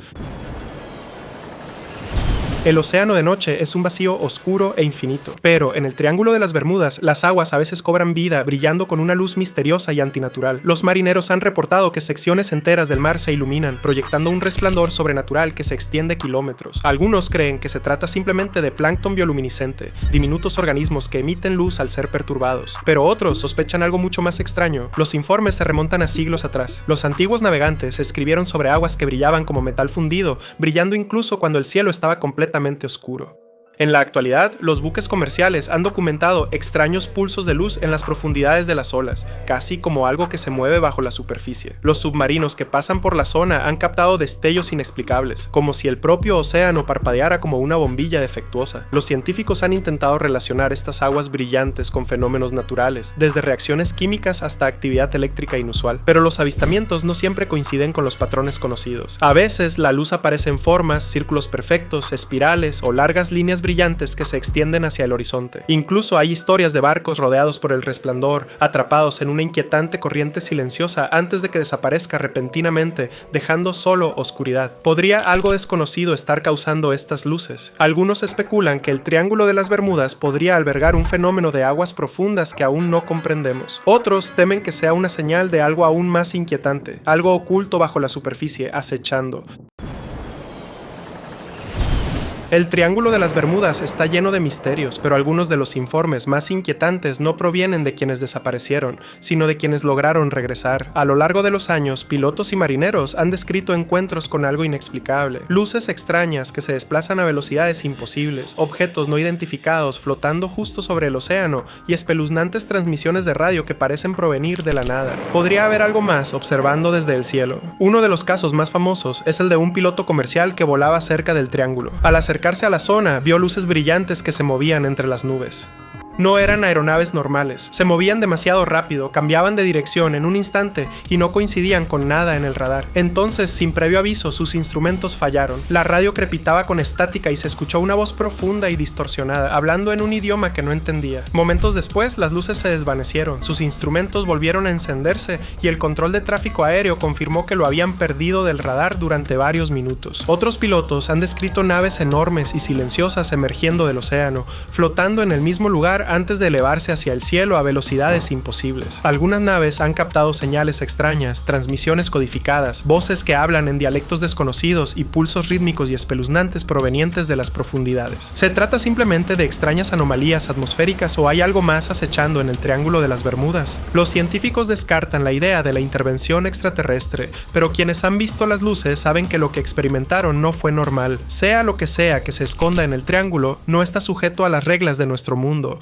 El océano de noche es un vacío oscuro e infinito, pero en el Triángulo de las Bermudas las aguas a veces cobran vida brillando con una luz misteriosa y antinatural. Los marineros han reportado que secciones enteras del mar se iluminan, proyectando un resplandor sobrenatural que se extiende kilómetros. Algunos creen que se trata simplemente de plancton bioluminiscente, diminutos organismos que emiten luz al ser perturbados, pero otros sospechan algo mucho más extraño. Los informes se remontan a siglos atrás. Los antiguos navegantes escribieron sobre aguas que brillaban como metal fundido, brillando incluso cuando el cielo estaba completamente oscuro. En la actualidad, los buques comerciales han documentado extraños pulsos de luz en las profundidades de las olas, casi como algo que se mueve bajo la superficie. Los submarinos que pasan por la zona han captado destellos inexplicables, como si el propio océano parpadeara como una bombilla defectuosa. Los científicos han intentado relacionar estas aguas brillantes con fenómenos naturales, desde reacciones químicas hasta actividad eléctrica inusual, pero los avistamientos no siempre coinciden con los patrones conocidos. A veces, la luz aparece en formas, círculos perfectos, espirales o largas líneas brillantes que se extienden hacia el horizonte. Incluso hay historias de barcos rodeados por el resplandor, atrapados en una inquietante corriente silenciosa antes de que desaparezca repentinamente, dejando solo oscuridad. ¿Podría algo desconocido estar causando estas luces? Algunos especulan que el Triángulo de las Bermudas podría albergar un fenómeno de aguas profundas que aún no comprendemos. Otros temen que sea una señal de algo aún más inquietante, algo oculto bajo la superficie, acechando. El Triángulo de las Bermudas está lleno de misterios, pero algunos de los informes más inquietantes no provienen de quienes desaparecieron, sino de quienes lograron regresar. A lo largo de los años, pilotos y marineros han descrito encuentros con algo inexplicable, luces extrañas que se desplazan a velocidades imposibles, objetos no identificados flotando justo sobre el océano y espeluznantes transmisiones de radio que parecen provenir de la nada. Podría haber algo más observando desde el cielo. Uno de los casos más famosos es el de un piloto comercial que volaba cerca del triángulo. Al acercarse a la zona, vio luces brillantes que se movían entre las nubes. No eran aeronaves normales, se movían demasiado rápido, cambiaban de dirección en un instante y no coincidían con nada en el radar. Entonces, sin previo aviso, sus instrumentos fallaron. La radio crepitaba con estática y se escuchó una voz profunda y distorsionada, hablando en un idioma que no entendía. Momentos después, las luces se desvanecieron, sus instrumentos volvieron a encenderse y el control de tráfico aéreo confirmó que lo habían perdido del radar durante varios minutos. Otros pilotos han descrito naves enormes y silenciosas emergiendo del océano, flotando en el mismo lugar antes de elevarse hacia el cielo a velocidades imposibles. Algunas naves han captado señales extrañas, transmisiones codificadas, voces que hablan en dialectos desconocidos y pulsos rítmicos y espeluznantes provenientes de las profundidades. ¿Se trata simplemente de extrañas anomalías atmosféricas o hay algo más acechando en el Triángulo de las Bermudas? Los científicos descartan la idea de la intervención extraterrestre, pero quienes han visto las luces saben que lo que experimentaron no fue normal. Sea lo que sea que se esconda en el triángulo, no está sujeto a las reglas de nuestro mundo.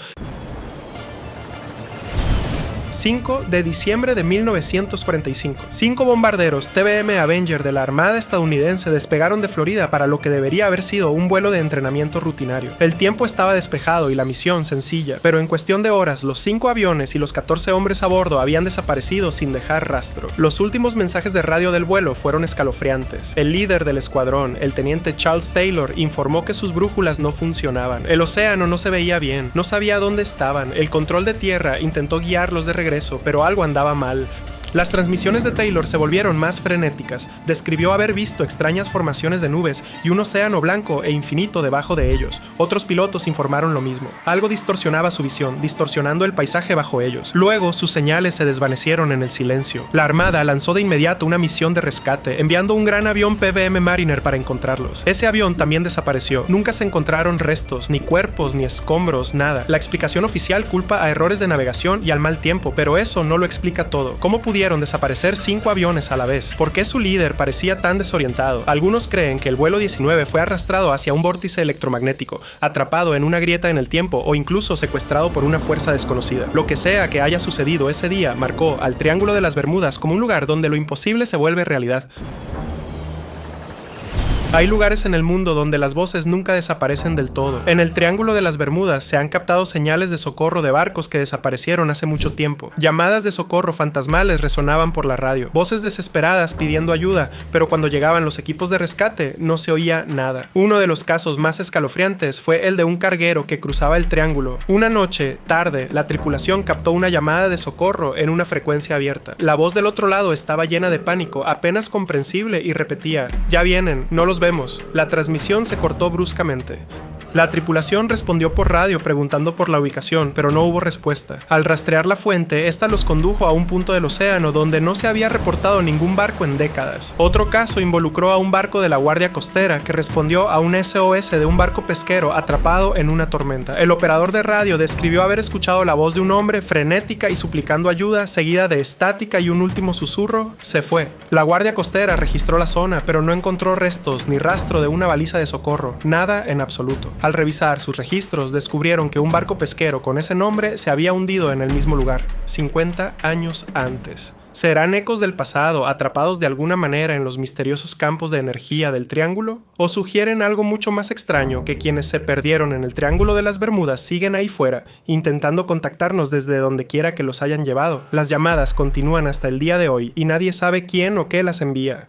5 de diciembre de 1945. 5 bombarderos TBM Avenger de la Armada estadounidense despegaron de Florida para lo que debería haber sido un vuelo de entrenamiento rutinario. El tiempo estaba despejado y la misión sencilla, pero en cuestión de horas, los 5 aviones y los 14 hombres a bordo habían desaparecido sin dejar rastro. Los últimos mensajes de radio del vuelo fueron escalofriantes. El líder del escuadrón, el teniente Charles Taylor, informó que sus brújulas no funcionaban. El océano no se veía bien, no sabía dónde estaban. El control de tierra intentó guiarlos de regreso, pero algo andaba mal. Las transmisiones de Taylor se volvieron más frenéticas. Describió haber visto extrañas formaciones de nubes y un océano blanco e infinito debajo de ellos. Otros pilotos informaron lo mismo. Algo distorsionaba su visión, distorsionando el paisaje bajo ellos. Luego, sus señales se desvanecieron en el silencio. La Armada lanzó de inmediato una misión de rescate, enviando un gran avión PBM Mariner para encontrarlos. Ese avión también desapareció. Nunca se encontraron restos, ni cuerpos, ni escombros, nada. La explicación oficial culpa a errores de navegación y al mal tiempo, pero eso no lo explica todo. ¿Cómo pudieron desaparecer 5 aviones a la vez? ¿Por qué su líder parecía tan desorientado? Algunos creen que el vuelo 19 fue arrastrado hacia un vórtice electromagnético, atrapado en una grieta en el tiempo o incluso secuestrado por una fuerza desconocida. Lo que sea que haya sucedido ese día marcó al Triángulo de las Bermudas como un lugar donde lo imposible se vuelve realidad. Hay lugares en el mundo donde las voces nunca desaparecen del todo. En el Triángulo de las Bermudas se han captado señales de socorro de barcos que desaparecieron hace mucho tiempo. Llamadas de socorro fantasmales resonaban por la radio. Voces desesperadas pidiendo ayuda, pero cuando llegaban los equipos de rescate no se oía nada. Uno de los casos más escalofriantes fue el de un carguero que cruzaba el triángulo. Una noche, tarde, la tripulación captó una llamada de socorro en una frecuencia abierta. La voz del otro lado estaba llena de pánico, apenas comprensible, y repetía: "Ya vienen, no los vemos". La transmisión se cortó bruscamente. La tripulación respondió por radio preguntando por la ubicación, pero no hubo respuesta. Al rastrear la fuente, esta los condujo a un punto del océano donde no se había reportado ningún barco en décadas. Otro caso involucró a un barco de la Guardia Costera que respondió a un SOS de un barco pesquero atrapado en una tormenta. El operador de radio describió haber escuchado la voz de un hombre frenética y suplicando ayuda, seguida de estática y un último susurro: "Se fue". La Guardia Costera registró la zona, pero no encontró restos ni rastro de una baliza de socorro, nada en absoluto. Al revisar sus registros, descubrieron que un barco pesquero con ese nombre se había hundido en el mismo lugar, 50 años antes. ¿Serán ecos del pasado atrapados de alguna manera en los misteriosos campos de energía del Triángulo? ¿O sugieren algo mucho más extraño, que quienes se perdieron en el Triángulo de las Bermudas siguen ahí fuera, intentando contactarnos desde donde quiera que los hayan llevado? Las llamadas continúan hasta el día de hoy y nadie sabe quién o qué las envía.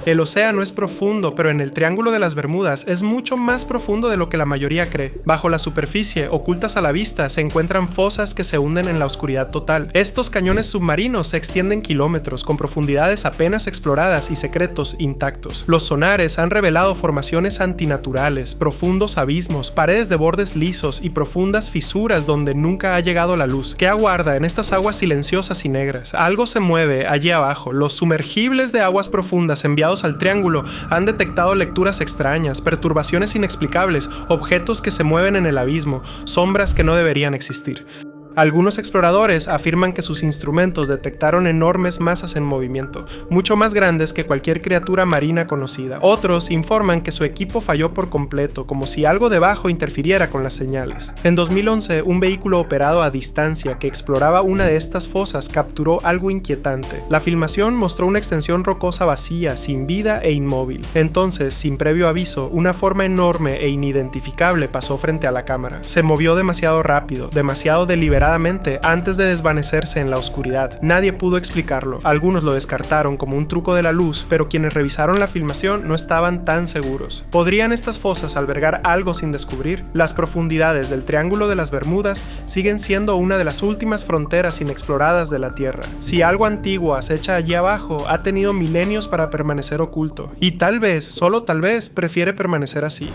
El océano es profundo, pero en el Triángulo de las Bermudas es mucho más profundo de lo que la mayoría cree. Bajo la superficie, ocultas a la vista, se encuentran fosas que se hunden en la oscuridad total. Estos cañones submarinos se extienden kilómetros, con profundidades apenas exploradas y secretos intactos. Los sonares han revelado formaciones antinaturales, profundos abismos, paredes de bordes lisos y profundas fisuras donde nunca ha llegado la luz. ¿Qué aguarda en estas aguas silenciosas y negras? Algo se mueve allí abajo. Los sumergibles de aguas profundas enviados al Triángulo han detectado lecturas extrañas, perturbaciones inexplicables, objetos que se mueven en el abismo, sombras que no deberían existir. Algunos exploradores afirman que sus instrumentos detectaron enormes masas en movimiento, mucho más grandes que cualquier criatura marina conocida. Otros informan que su equipo falló por completo, como si algo debajo interfiriera con las señales. En 2011, un vehículo operado a distancia que exploraba una de estas fosas capturó algo inquietante. La filmación mostró una extensión rocosa vacía, sin vida e inmóvil. Entonces, sin previo aviso, una forma enorme e inidentificable pasó frente a la cámara. Se movió demasiado rápido, demasiado deliberadamente antes de desvanecerse en la oscuridad. Nadie pudo explicarlo. Algunos lo descartaron como un truco de la luz, pero quienes revisaron la filmación no estaban tan seguros. ¿Podrían estas fosas albergar algo sin descubrir? Las profundidades del Triángulo de las Bermudas siguen siendo una de las últimas fronteras inexploradas de la Tierra. Si algo antiguo acecha allí abajo, ha tenido milenios para permanecer oculto. Y tal vez, solo tal vez, prefiere permanecer así.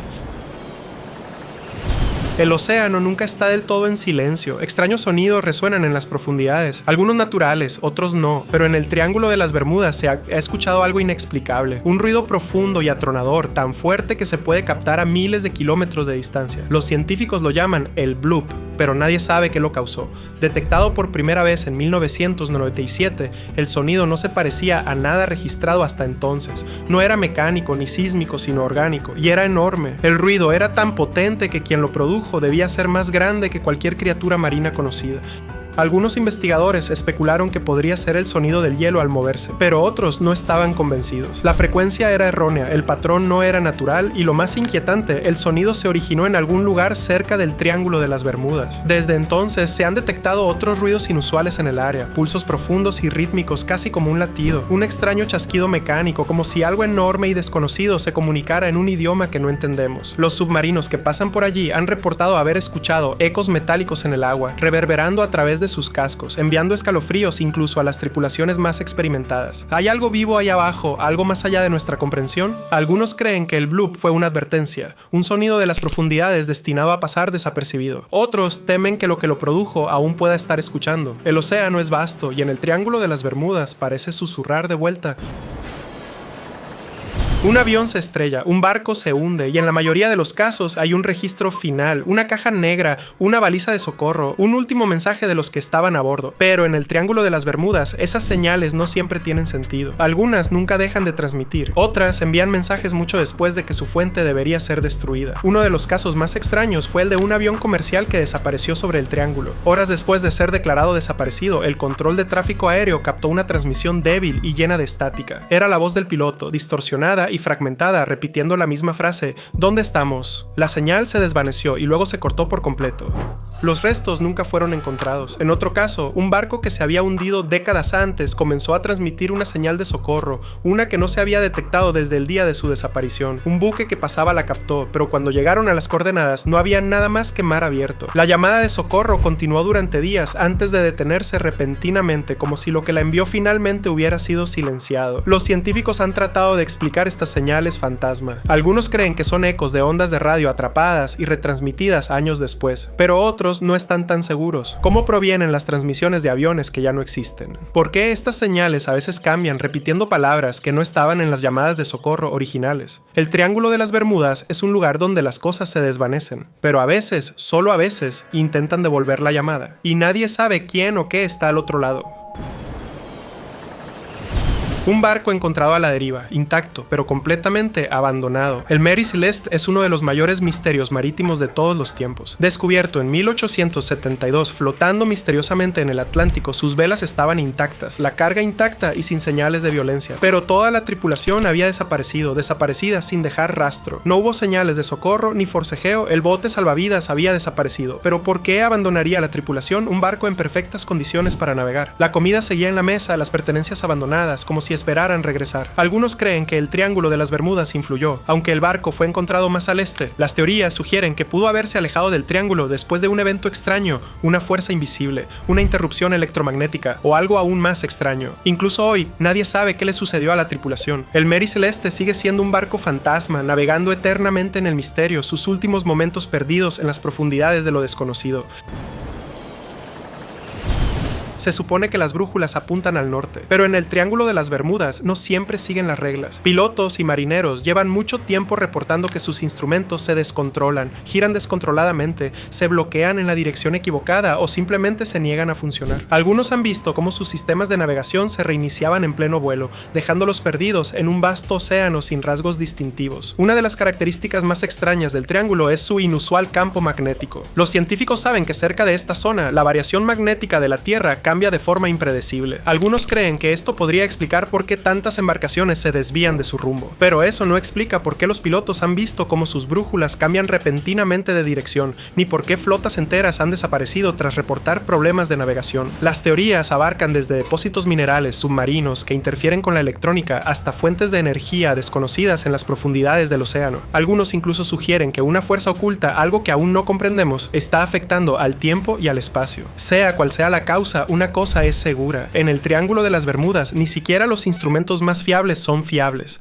El océano nunca está del todo en silencio. Extraños sonidos resuenan en las profundidades, algunos naturales, otros no, pero en el Triángulo de las Bermudas se ha escuchado algo inexplicable, un ruido profundo y atronador, tan fuerte que se puede captar a miles de kilómetros de distancia. Los científicos lo llaman el bloop. pero nadie sabe qué lo causó. Detectado por primera vez en 1997, el sonido no se parecía a nada registrado hasta entonces. No era mecánico ni sísmico, sino orgánico, y era enorme. El ruido era tan potente que quien lo produjo debía ser más grande que cualquier criatura marina conocida. Algunos investigadores especularon que podría ser el sonido del hielo al moverse, pero otros no estaban convencidos. La frecuencia era errónea, el patrón no era natural y lo más inquietante, el sonido se originó en algún lugar cerca del Triángulo de las Bermudas. Desde entonces se han detectado otros ruidos inusuales en el área, pulsos profundos y rítmicos casi como un latido, un extraño chasquido mecánico como si algo enorme y desconocido se comunicara en un idioma que no entendemos. Los submarinos que pasan por allí han reportado haber escuchado ecos metálicos en el agua, reverberando a través de sus cascos, enviando escalofríos incluso a las tripulaciones más experimentadas. ¿Hay algo vivo ahí abajo, algo más allá de nuestra comprensión? Algunos creen que el bloop fue una advertencia, un sonido de las profundidades destinado a pasar desapercibido. Otros temen que lo produjo aún pueda estar escuchando. El océano es vasto y en el Triángulo de las Bermudas parece susurrar de vuelta. Un avión se estrella, un barco se hunde y en la mayoría de los casos hay un registro final, una caja negra, una baliza de socorro, un último mensaje de los que estaban a bordo. Pero en el Triángulo de las Bermudas, esas señales no siempre tienen sentido. Algunas nunca dejan de transmitir, otras envían mensajes mucho después de que su fuente debería ser destruida. Uno de los casos más extraños fue el de un avión comercial que desapareció sobre el Triángulo. Horas después de ser declarado desaparecido, el control de tráfico aéreo captó una transmisión débil y llena de estática. Era la voz del piloto, distorsionada y fragmentada, repitiendo la misma frase: ¿dónde estamos? La señal se desvaneció y luego se cortó por completo. Los restos nunca fueron encontrados. En otro caso, un barco que se había hundido décadas antes comenzó a transmitir una señal de socorro, una que no se había detectado desde el día de su desaparición. Un buque que pasaba la captó, pero cuando llegaron a las coordenadas no había nada más que mar abierto. La llamada de socorro continuó durante días antes de detenerse repentinamente, como si lo que la envió finalmente hubiera sido silenciado. Los científicos han tratado de explicar estas señales fantasma. Algunos creen que son ecos de ondas de radio atrapadas y retransmitidas años después, pero otros no están tan seguros. ¿Cómo provienen las transmisiones de aviones que ya no existen? ¿Por qué estas señales a veces cambian repitiendo palabras que no estaban en las llamadas de socorro originales? El Triángulo de las Bermudas es un lugar donde las cosas se desvanecen, pero a veces, solo a veces, intentan devolver la llamada, y nadie sabe quién o qué está al otro lado. Un barco encontrado a la deriva, intacto, pero completamente abandonado. El Mary Celeste es uno de los mayores misterios marítimos de todos los tiempos. Descubierto en 1872, flotando misteriosamente en el Atlántico, sus velas estaban intactas, la carga intacta y sin señales de violencia. Pero toda la tripulación había desaparecida sin dejar rastro. No hubo señales de socorro ni forcejeo, el bote salvavidas había desaparecido. Pero ¿por qué abandonaría la tripulación un barco en perfectas condiciones para navegar? La comida seguía en la mesa, las pertenencias abandonadas, como si esperaran regresar. Algunos creen que el Triángulo de las Bermudas influyó, aunque el barco fue encontrado más al este. Las teorías sugieren que pudo haberse alejado del Triángulo después de un evento extraño, una fuerza invisible, una interrupción electromagnética o algo aún más extraño. Incluso hoy, nadie sabe qué le sucedió a la tripulación. El Mary Celeste sigue siendo un barco fantasma, navegando eternamente en el misterio, sus últimos momentos perdidos en las profundidades de lo desconocido. Se supone que las brújulas apuntan al norte, pero en el Triángulo de las Bermudas no siempre siguen las reglas. Pilotos y marineros llevan mucho tiempo reportando que sus instrumentos se descontrolan, giran descontroladamente, se bloquean en la dirección equivocada o simplemente se niegan a funcionar. Algunos han visto cómo sus sistemas de navegación se reiniciaban en pleno vuelo, dejándolos perdidos en un vasto océano sin rasgos distintivos. Una de las características más extrañas del Triángulo es su inusual campo magnético. Los científicos saben que cerca de esta zona, la variación magnética de la Tierra cambia de forma impredecible. Algunos creen que esto podría explicar por qué tantas embarcaciones se desvían de su rumbo, pero eso no explica por qué los pilotos han visto cómo sus brújulas cambian repentinamente de dirección, ni por qué flotas enteras han desaparecido tras reportar problemas de navegación. Las teorías abarcan desde depósitos minerales, submarinos que interfieren con la electrónica, hasta fuentes de energía desconocidas en las profundidades del océano. Algunos incluso sugieren que una fuerza oculta, algo que aún no comprendemos, está afectando al tiempo y al espacio. Sea cual sea la causa, una cosa es segura: en el Triángulo de las Bermudas ni siquiera los instrumentos más fiables son fiables.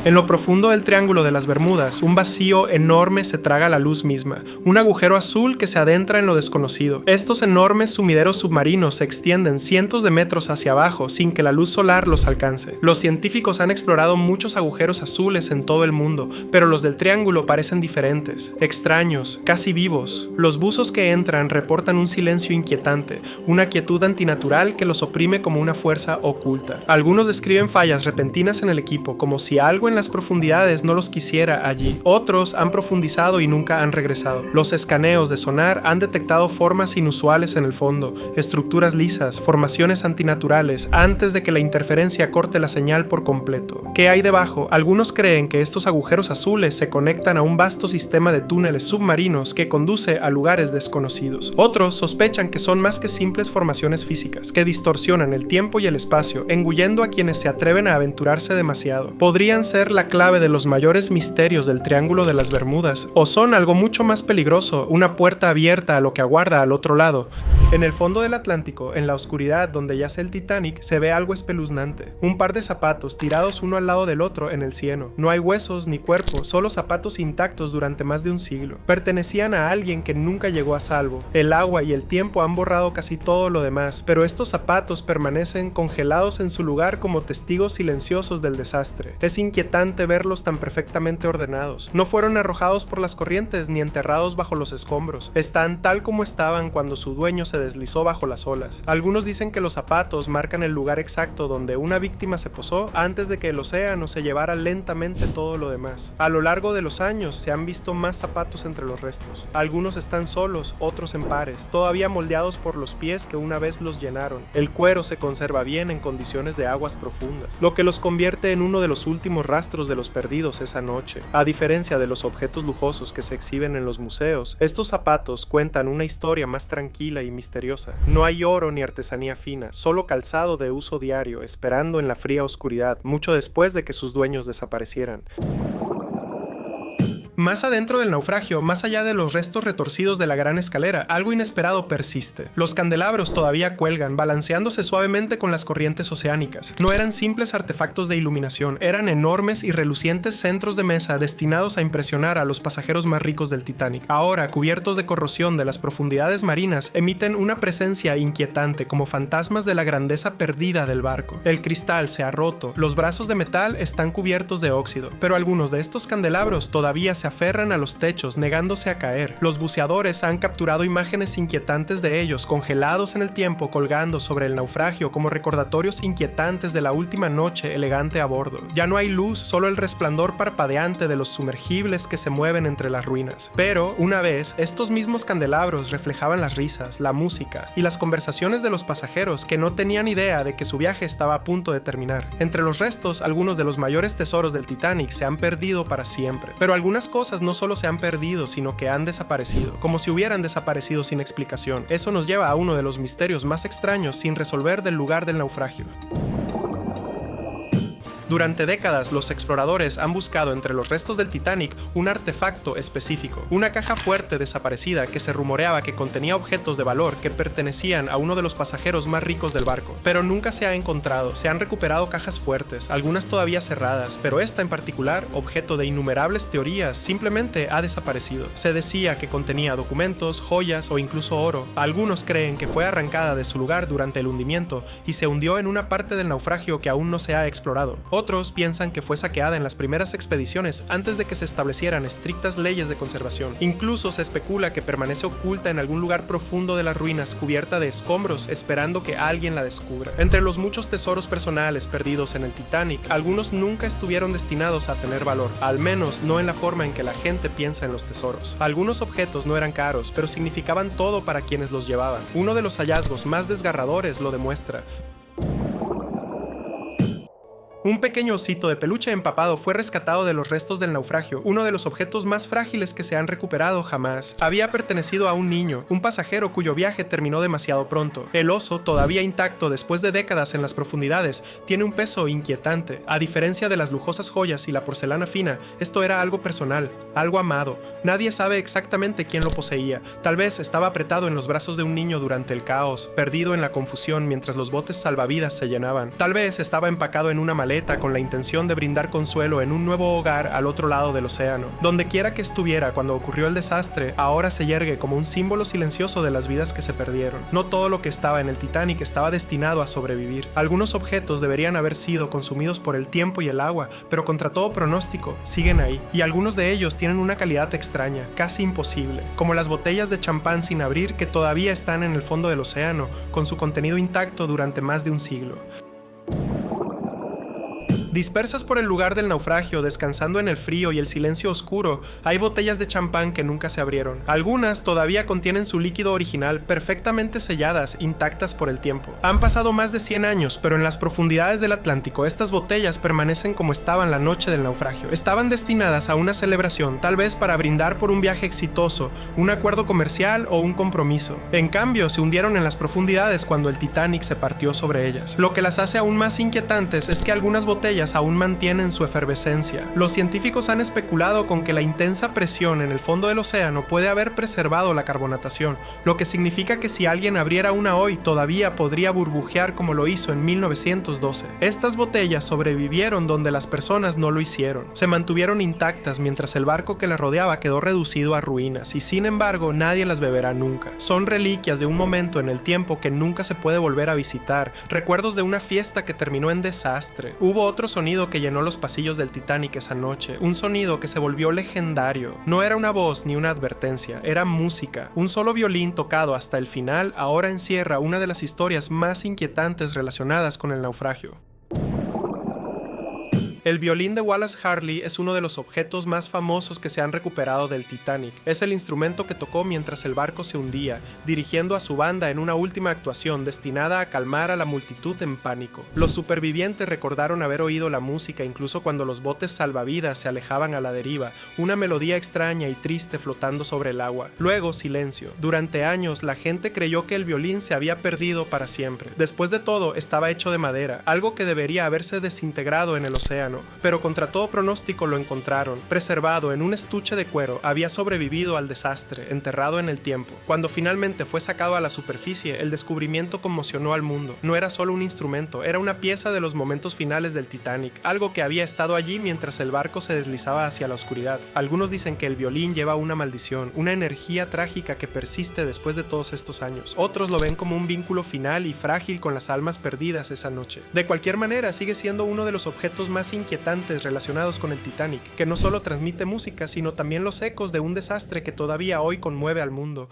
En lo profundo del Triángulo de las Bermudas, un vacío enorme se traga la luz misma, un agujero azul que se adentra en lo desconocido. Estos enormes sumideros submarinos se extienden cientos de metros hacia abajo sin que la luz solar los alcance. Los científicos han explorado muchos agujeros azules en todo el mundo, pero los del Triángulo parecen diferentes, extraños, casi vivos. Los buzos que entran reportan un silencio inquietante, una quietud antinatural que los oprime como una fuerza oculta. Algunos describen fallas repentinas en el equipo, como si algo en las profundidades no los quisiera allí. Otros han profundizado y nunca han regresado. Los escaneos de sonar han detectado formas inusuales en el fondo, estructuras lisas, formaciones antinaturales, antes de que la interferencia corte la señal por completo. ¿Qué hay debajo? Algunos creen que estos agujeros azules se conectan a un vasto sistema de túneles submarinos que conduce a lugares desconocidos. Otros sospechan que son más que simples formaciones físicas, que distorsionan el tiempo y el espacio, engullendo a quienes se atreven a aventurarse demasiado. Podrían ser la clave de los mayores misterios del Triángulo de las Bermudas, o son algo mucho más peligroso, una puerta abierta a lo que aguarda al otro lado. En el fondo del Atlántico, en la oscuridad donde yace el Titanic, se ve algo espeluznante. Un par de zapatos tirados uno al lado del otro en el cieno. No hay huesos ni cuerpo, solo zapatos intactos durante más de un siglo. Pertenecían a alguien que nunca llegó a salvo. El agua y el tiempo han borrado casi todo lo demás, pero estos zapatos permanecen congelados en su lugar como testigos silenciosos del desastre. Es inquietante verlos tan perfectamente ordenados. No fueron arrojados por las corrientes ni enterrados bajo los escombros. Están tal como estaban cuando su dueño se deslizó bajo las olas. Algunos dicen que los zapatos marcan el lugar exacto donde una víctima se posó antes de que el océano se llevara lentamente todo lo demás. A lo largo de los años se han visto más zapatos entre los restos. Algunos están solos, otros en pares, todavía moldeados por los pies que una vez los llenaron. El cuero se conserva bien en condiciones de aguas profundas, lo que los convierte en uno de los últimos rastros de los perdidos esa noche. A diferencia de los objetos lujosos que se exhiben en los museos, estos zapatos cuentan una historia más tranquila y misteriosa. No hay oro ni artesanía fina, solo calzado de uso diario, esperando en la fría oscuridad, mucho después de que sus dueños desaparecieran. Más adentro del naufragio, más allá de los restos retorcidos de la gran escalera, algo inesperado persiste. Los candelabros todavía cuelgan, balanceándose suavemente con las corrientes oceánicas. No eran simples artefactos de iluminación, eran enormes y relucientes centros de mesa destinados a impresionar a los pasajeros más ricos del Titanic. Ahora, cubiertos de corrosión de las profundidades marinas, emiten una presencia inquietante como fantasmas de la grandeza perdida del barco. El cristal se ha roto, los brazos de metal están cubiertos de óxido, pero algunos de estos candelabros todavía se aferran a los techos, negándose a caer. Los buceadores han capturado imágenes inquietantes de ellos, congelados en el tiempo, colgando sobre el naufragio como recordatorios inquietantes de la última noche elegante a bordo. Ya no hay luz, solo el resplandor parpadeante de los sumergibles que se mueven entre las ruinas. Pero, una vez, estos mismos candelabros reflejaban las risas, la música y las conversaciones de los pasajeros que no tenían idea de que su viaje estaba a punto de terminar. Entre los restos, algunos de los mayores tesoros del Titanic se han perdido para siempre. Pero algunas cosas no solo se han perdido, sino que han desaparecido, como si hubieran desaparecido sin explicación. Eso nos lleva a uno de los misterios más extraños sin resolver del lugar del naufragio. Durante décadas, los exploradores han buscado entre los restos del Titanic un artefacto específico, una caja fuerte desaparecida que se rumoreaba que contenía objetos de valor que pertenecían a uno de los pasajeros más ricos del barco, pero nunca se ha encontrado. Se han recuperado cajas fuertes, algunas todavía cerradas, pero esta en particular, objeto de innumerables teorías, simplemente ha desaparecido. Se decía que contenía documentos, joyas o incluso oro. Algunos creen que fue arrancada de su lugar durante el hundimiento y se hundió en una parte del naufragio que aún no se ha explorado. Otros piensan que fue saqueada en las primeras expediciones antes de que se establecieran estrictas leyes de conservación. Incluso se especula que permanece oculta en algún lugar profundo de las ruinas, cubierta de escombros, esperando que alguien la descubra. Entre los muchos tesoros personales perdidos en el Titanic, algunos nunca estuvieron destinados a tener valor, al menos no en la forma en que la gente piensa en los tesoros. Algunos objetos no eran caros, pero significaban todo para quienes los llevaban. Uno de los hallazgos más desgarradores lo demuestra. Un pequeño osito de peluche empapado fue rescatado de los restos del naufragio, uno de los objetos más frágiles que se han recuperado jamás. Había pertenecido a un niño, un pasajero cuyo viaje terminó demasiado pronto. El oso, todavía intacto después de décadas en las profundidades, tiene un peso inquietante. A diferencia de las lujosas joyas y la porcelana fina, esto era algo personal, algo amado. Nadie sabe exactamente quién lo poseía. Tal vez estaba apretado en los brazos de un niño durante el caos, perdido en la confusión mientras los botes salvavidas se llenaban. Tal vez estaba empacado en una maleta maleta con la intención de brindar consuelo en un nuevo hogar al otro lado del océano. Donde quiera que estuviera cuando ocurrió el desastre, ahora se yergue como un símbolo silencioso de las vidas que se perdieron. No todo lo que estaba en el Titanic estaba destinado a sobrevivir. Algunos objetos deberían haber sido consumidos por el tiempo y el agua, pero contra todo pronóstico, siguen ahí. Y algunos de ellos tienen una calidad extraña, casi imposible, como las botellas de champán sin abrir que todavía están en el fondo del océano, con su contenido intacto durante más de un siglo. Dispersas por el lugar del naufragio, descansando en el frío y el silencio oscuro, hay botellas de champán que nunca se abrieron. Algunas todavía contienen su líquido original, perfectamente selladas, intactas por el tiempo. Han pasado más de 100 años, pero en las profundidades del Atlántico, estas botellas permanecen como estaban la noche del naufragio. Estaban destinadas a una celebración, tal vez para brindar por un viaje exitoso, un acuerdo comercial o un compromiso. En cambio, se hundieron en las profundidades cuando el Titanic se partió sobre ellas. Lo que las hace aún más inquietantes es que algunas botellas aún mantienen su efervescencia. Los científicos han especulado con que la intensa presión en el fondo del océano puede haber preservado la carbonatación, lo que significa que si alguien abriera una hoy, todavía podría burbujear como lo hizo en 1912. Estas botellas sobrevivieron donde las personas no lo hicieron. Se mantuvieron intactas mientras el barco que las rodeaba quedó reducido a ruinas, y sin embargo nadie las beberá nunca. Son reliquias de un momento en el tiempo que nunca se puede volver a visitar, recuerdos de una fiesta que terminó en desastre. Hubo otro sonido que llenó los pasillos del Titanic esa noche, un sonido que se volvió legendario. No era una voz ni una advertencia, era música. Un solo violín tocado hasta el final ahora encierra una de las historias más inquietantes relacionadas con el naufragio. El violín de Wallace Hartley es uno de los objetos más famosos que se han recuperado del Titanic. Es el instrumento que tocó mientras el barco se hundía, dirigiendo a su banda en una última actuación destinada a calmar a la multitud en pánico. Los supervivientes recordaron haber oído la música incluso cuando los botes salvavidas se alejaban a la deriva, una melodía extraña y triste flotando sobre el agua. Luego, silencio. Durante años, la gente creyó que el violín se había perdido para siempre. Después de todo, estaba hecho de madera, algo que debería haberse desintegrado en el océano. Pero contra todo pronóstico lo encontraron, preservado en un estuche de cuero. Había sobrevivido al desastre, enterrado en el tiempo. Cuando finalmente fue sacado a la superficie, el descubrimiento conmocionó al mundo. No era solo un instrumento, era una pieza de los momentos finales del Titanic, algo que había estado allí mientras el barco se deslizaba hacia la oscuridad. Algunos dicen que el violín lleva una maldición, una energía trágica que persiste después de todos estos años. Otros lo ven como un vínculo final y frágil con las almas perdidas esa noche. De cualquier manera, sigue siendo uno de los objetos más inquietantes relacionados con el Titanic, que no solo transmite música, sino también los ecos de un desastre que todavía hoy conmueve al mundo.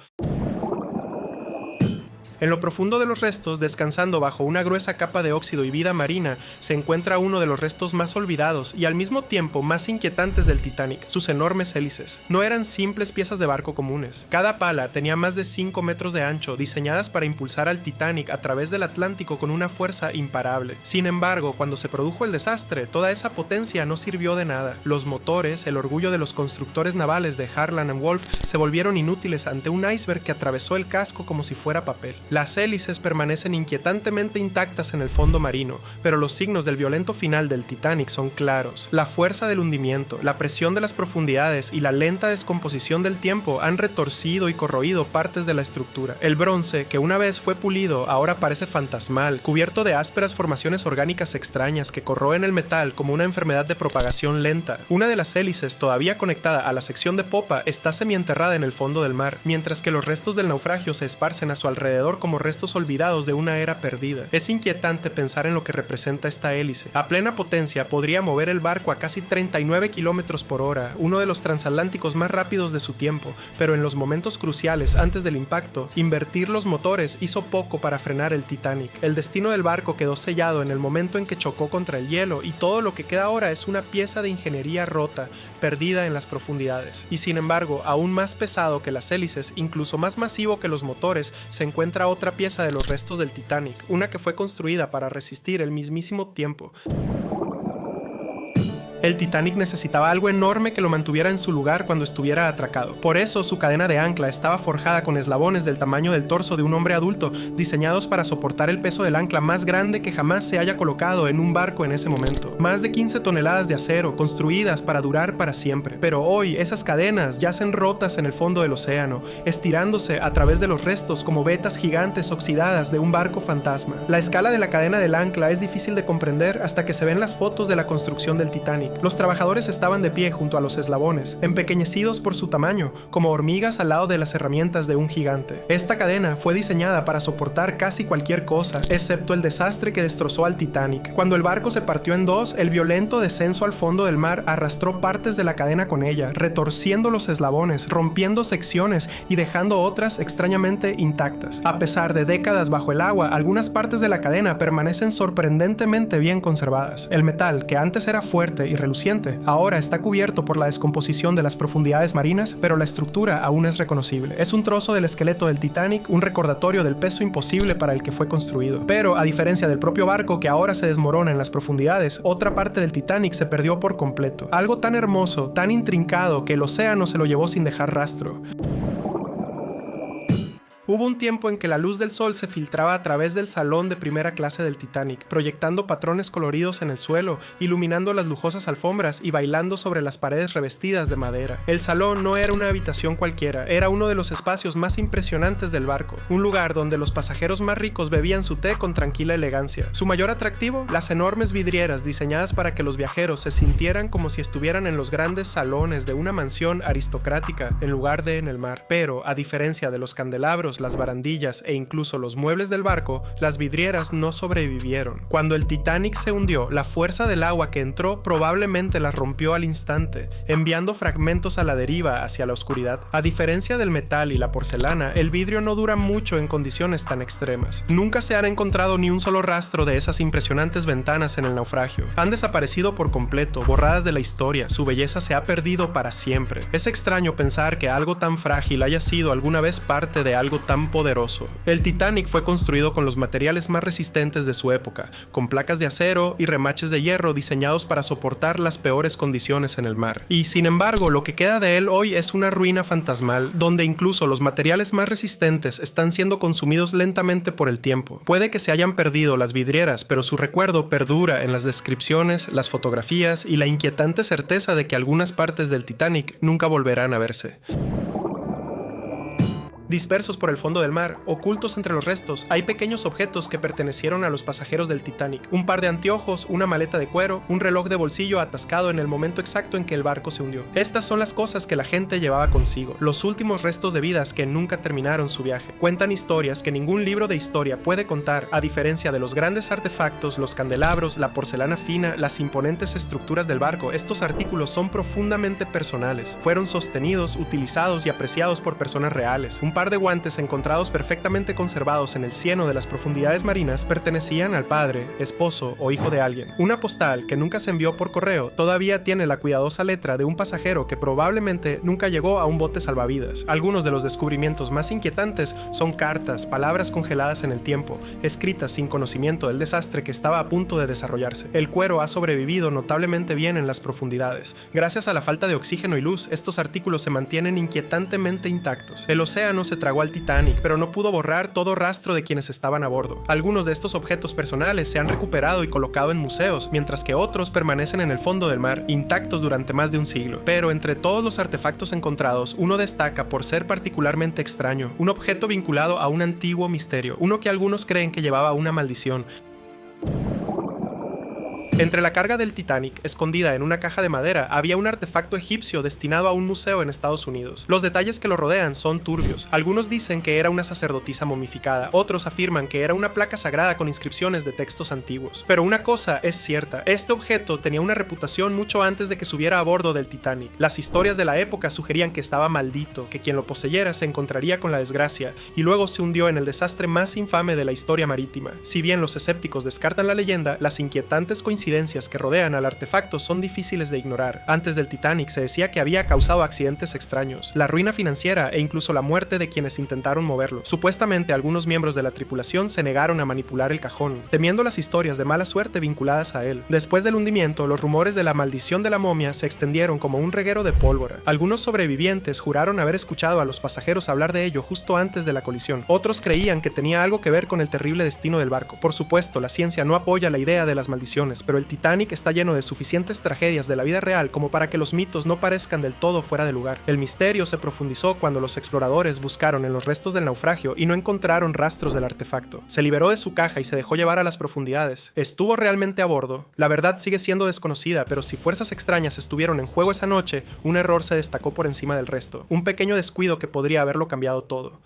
En lo profundo de los restos, descansando bajo una gruesa capa de óxido y vida marina, se encuentra uno de los restos más olvidados y al mismo tiempo más inquietantes del Titanic, sus enormes hélices. No eran simples piezas de barco comunes. Cada pala tenía más de 5 metros de ancho, diseñadas para impulsar al Titanic a través del Atlántico con una fuerza imparable. Sin embargo, cuando se produjo el desastre, toda esa potencia no sirvió de nada. Los motores, el orgullo de los constructores navales de Harland & Wolff, se volvieron inútiles ante un iceberg que atravesó el casco como si fuera papel. Las hélices permanecen inquietantemente intactas en el fondo marino, pero los signos del violento final del Titanic son claros. La fuerza del hundimiento, la presión de las profundidades y la lenta descomposición del tiempo han retorcido y corroído partes de la estructura. El bronce, que una vez fue pulido, ahora parece fantasmal, cubierto de ásperas formaciones orgánicas extrañas que corroen el metal como una enfermedad de propagación lenta. Una de las hélices, todavía conectada a la sección de popa, está semienterrada en el fondo del mar, mientras que los restos del naufragio se esparcen a su alrededor como restos olvidados de una era perdida. Es inquietante pensar en lo que representa esta hélice. A plena potencia podría mover el barco a casi 39 kilómetros por hora, uno de los transatlánticos más rápidos de su tiempo, pero en los momentos cruciales antes del impacto, invertir los motores hizo poco para frenar el Titanic. El destino del barco quedó sellado en el momento en que chocó contra el hielo y todo lo que queda ahora es una pieza de ingeniería rota, perdida en las profundidades. Y sin embargo, aún más pesado que las hélices, incluso más masivo que los motores, se encuentra otra pieza de los restos del Titanic, una que fue construida para resistir el mismísimo tiempo. El Titanic necesitaba algo enorme que lo mantuviera en su lugar cuando estuviera atracado. Por eso su cadena de ancla estaba forjada con eslabones del tamaño del torso de un hombre adulto, diseñados para soportar el peso del ancla más grande que jamás se haya colocado en un barco en ese momento. Más de 15 toneladas de acero, construidas para durar para siempre. Pero hoy esas cadenas yacen rotas en el fondo del océano, estirándose a través de los restos como vetas gigantes oxidadas de un barco fantasma. La escala de la cadena del ancla es difícil de comprender hasta que se ven las fotos de la construcción del Titanic. Los trabajadores estaban de pie junto a los eslabones, empequeñecidos por su tamaño, como hormigas al lado de las herramientas de un gigante. Esta cadena fue diseñada para soportar casi cualquier cosa, excepto el desastre que destrozó al Titanic. Cuando el barco se partió en dos, el violento descenso al fondo del mar arrastró partes de la cadena con ella, retorciendo los eslabones, rompiendo secciones y dejando otras extrañamente intactas. A pesar de décadas bajo el agua, algunas partes de la cadena permanecen sorprendentemente bien conservadas. El metal, que antes era fuerte y reluciente, ahora está cubierto por la descomposición de las profundidades marinas, pero la estructura aún es reconocible. Es un trozo del esqueleto del Titanic, un recordatorio del peso imposible para el que fue construido. Pero, a diferencia del propio barco que ahora se desmorona en las profundidades, otra parte del Titanic se perdió por completo. Algo tan hermoso, tan intrincado, que el océano se lo llevó sin dejar rastro. Hubo un tiempo en que la luz del sol se filtraba a través del salón de primera clase del Titanic, proyectando patrones coloridos en el suelo, iluminando las lujosas alfombras y bailando sobre las paredes revestidas de madera. El salón no era una habitación cualquiera, era uno de los espacios más impresionantes del barco, un lugar donde los pasajeros más ricos bebían su té con tranquila elegancia. Su mayor atractivo, las enormes vidrieras diseñadas para que los viajeros se sintieran como si estuvieran en los grandes salones de una mansión aristocrática en lugar de en el mar. Pero, a diferencia de los candelabros, las barandillas e incluso los muebles del barco, las vidrieras no sobrevivieron. Cuando el Titanic se hundió, la fuerza del agua que entró probablemente las rompió al instante, enviando fragmentos a la deriva hacia la oscuridad. A diferencia del metal y la porcelana, el vidrio no dura mucho en condiciones tan extremas. Nunca se han encontrado ni un solo rastro de esas impresionantes ventanas en el naufragio. Han desaparecido por completo, borradas de la historia, su belleza se ha perdido para siempre. Es extraño pensar que algo tan frágil haya sido alguna vez parte de algo tan poderoso. El Titanic fue construido con los materiales más resistentes de su época, con placas de acero y remaches de hierro diseñados para soportar las peores condiciones en el mar. Y sin embargo, lo que queda de él hoy es una ruina fantasmal, donde incluso los materiales más resistentes están siendo consumidos lentamente por el tiempo. Puede que se hayan perdido las vidrieras, pero su recuerdo perdura en las descripciones, las fotografías y la inquietante certeza de que algunas partes del Titanic nunca volverán a verse. Dispersos por el fondo del mar, ocultos entre los restos, hay pequeños objetos que pertenecieron a los pasajeros del Titanic. Un par de anteojos, una maleta de cuero, un reloj de bolsillo atascado en el momento exacto en que el barco se hundió. Estas son las cosas que la gente llevaba consigo, los últimos restos de vidas que nunca terminaron su viaje. Cuentan historias que ningún libro de historia puede contar, a diferencia de los grandes artefactos, los candelabros, la porcelana fina, las imponentes estructuras del barco. Estos artículos son profundamente personales. Fueron sostenidos, utilizados y apreciados por personas reales. Un par de guantes encontrados perfectamente conservados en el cieno de las profundidades marinas pertenecían al padre, esposo o hijo de alguien. Una postal que nunca se envió por correo todavía tiene la cuidadosa letra de un pasajero que probablemente nunca llegó a un bote salvavidas. Algunos de los descubrimientos más inquietantes son cartas, palabras congeladas en el tiempo, escritas sin conocimiento del desastre que estaba a punto de desarrollarse. El cuero ha sobrevivido notablemente bien en las profundidades. Gracias a la falta de oxígeno y luz, estos artículos se mantienen inquietantemente intactos. El océano se tragó al Titanic, pero no pudo borrar todo rastro de quienes estaban a bordo. Algunos de estos objetos personales se han recuperado y colocado en museos, mientras que otros permanecen en el fondo del mar, intactos durante más de un siglo. Pero entre todos los artefactos encontrados, uno destaca por ser particularmente extraño, un objeto vinculado a un antiguo misterio, uno que algunos creen que llevaba una maldición. Entre la carga del Titanic, escondida en una caja de madera, había un artefacto egipcio destinado a un museo en Estados Unidos. Los detalles que lo rodean son turbios. Algunos dicen que era una sacerdotisa momificada, otros afirman que era una placa sagrada con inscripciones de textos antiguos. Pero una cosa es cierta, este objeto tenía una reputación mucho antes de que subiera a bordo del Titanic. Las historias de la época sugerían que estaba maldito, que quien lo poseyera se encontraría con la desgracia, y luego se hundió en el desastre más infame de la historia marítima. Si bien los escépticos descartan la leyenda, las inquietantes coincidencias coincidencias que rodean al artefacto son difíciles de ignorar. Antes del Titanic se decía que había causado accidentes extraños, la ruina financiera e incluso la muerte de quienes intentaron moverlo. Supuestamente algunos miembros de la tripulación se negaron a manipular el cajón, temiendo las historias de mala suerte vinculadas a él. Después del hundimiento, los rumores de la maldición de la momia se extendieron como un reguero de pólvora. Algunos sobrevivientes juraron haber escuchado a los pasajeros hablar de ello justo antes de la colisión. Otros creían que tenía algo que ver con el terrible destino del barco. Por supuesto, la ciencia no apoya la idea de las maldiciones, pero el Titanic está lleno de suficientes tragedias de la vida real como para que los mitos no parezcan del todo fuera de lugar. El misterio se profundizó cuando los exploradores buscaron en los restos del naufragio y no encontraron rastros del artefacto. Se liberó de su caja y se dejó llevar a las profundidades. ¿Estuvo realmente a bordo? La verdad sigue siendo desconocida, pero si fuerzas extrañas estuvieron en juego esa noche, un error se destacó por encima del resto. Un pequeño descuido que podría haberlo cambiado todo.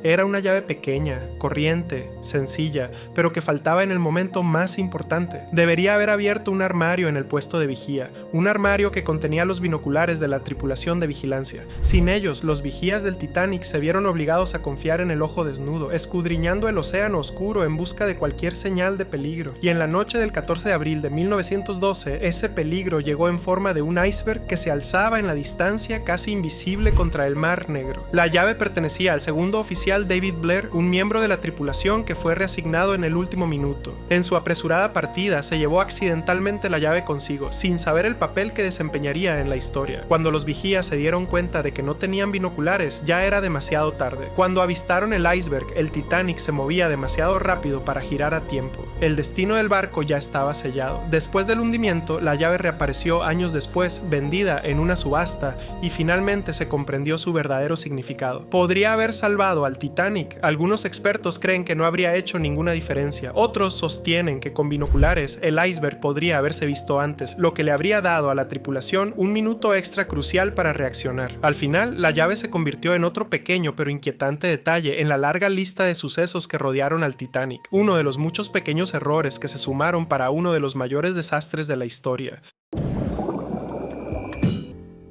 Era una llave pequeña, corriente, sencilla, pero que faltaba en el momento más importante. Debería haber abierto un armario en el puesto de vigía, un armario que contenía los binoculares de la tripulación de vigilancia. Sin ellos, los vigías del Titanic se vieron obligados a confiar en el ojo desnudo, escudriñando el océano oscuro en busca de cualquier señal de peligro. Y en la noche del 14 de abril de 1912, ese peligro llegó en forma de un iceberg que se alzaba en la distancia casi invisible contra el Mar Negro. La llave pertenecía al segundo oficial David Blair, un miembro de la tripulación que fue reasignado en el último minuto. En su apresurada partida se llevó accidentalmente la llave consigo, sin saber el papel que desempeñaría en la historia. Cuando los vigías se dieron cuenta de que no tenían binoculares, ya era demasiado tarde. Cuando avistaron el iceberg, el Titanic se movía demasiado rápido para girar a tiempo. El destino del barco ya estaba sellado. Después del hundimiento, la llave reapareció años después, vendida en una subasta, y finalmente se comprendió su verdadero significado. Podría haber salvado al Titanic. Algunos expertos creen que no habría hecho ninguna diferencia. Otros sostienen que con binoculares el iceberg podría haberse visto antes, lo que le habría dado a la tripulación un minuto extra crucial para reaccionar. Al final, la llave se convirtió en otro pequeño pero inquietante detalle en la larga lista de sucesos que rodearon al Titanic, uno de los muchos pequeños errores que se sumaron para uno de los mayores desastres de la historia.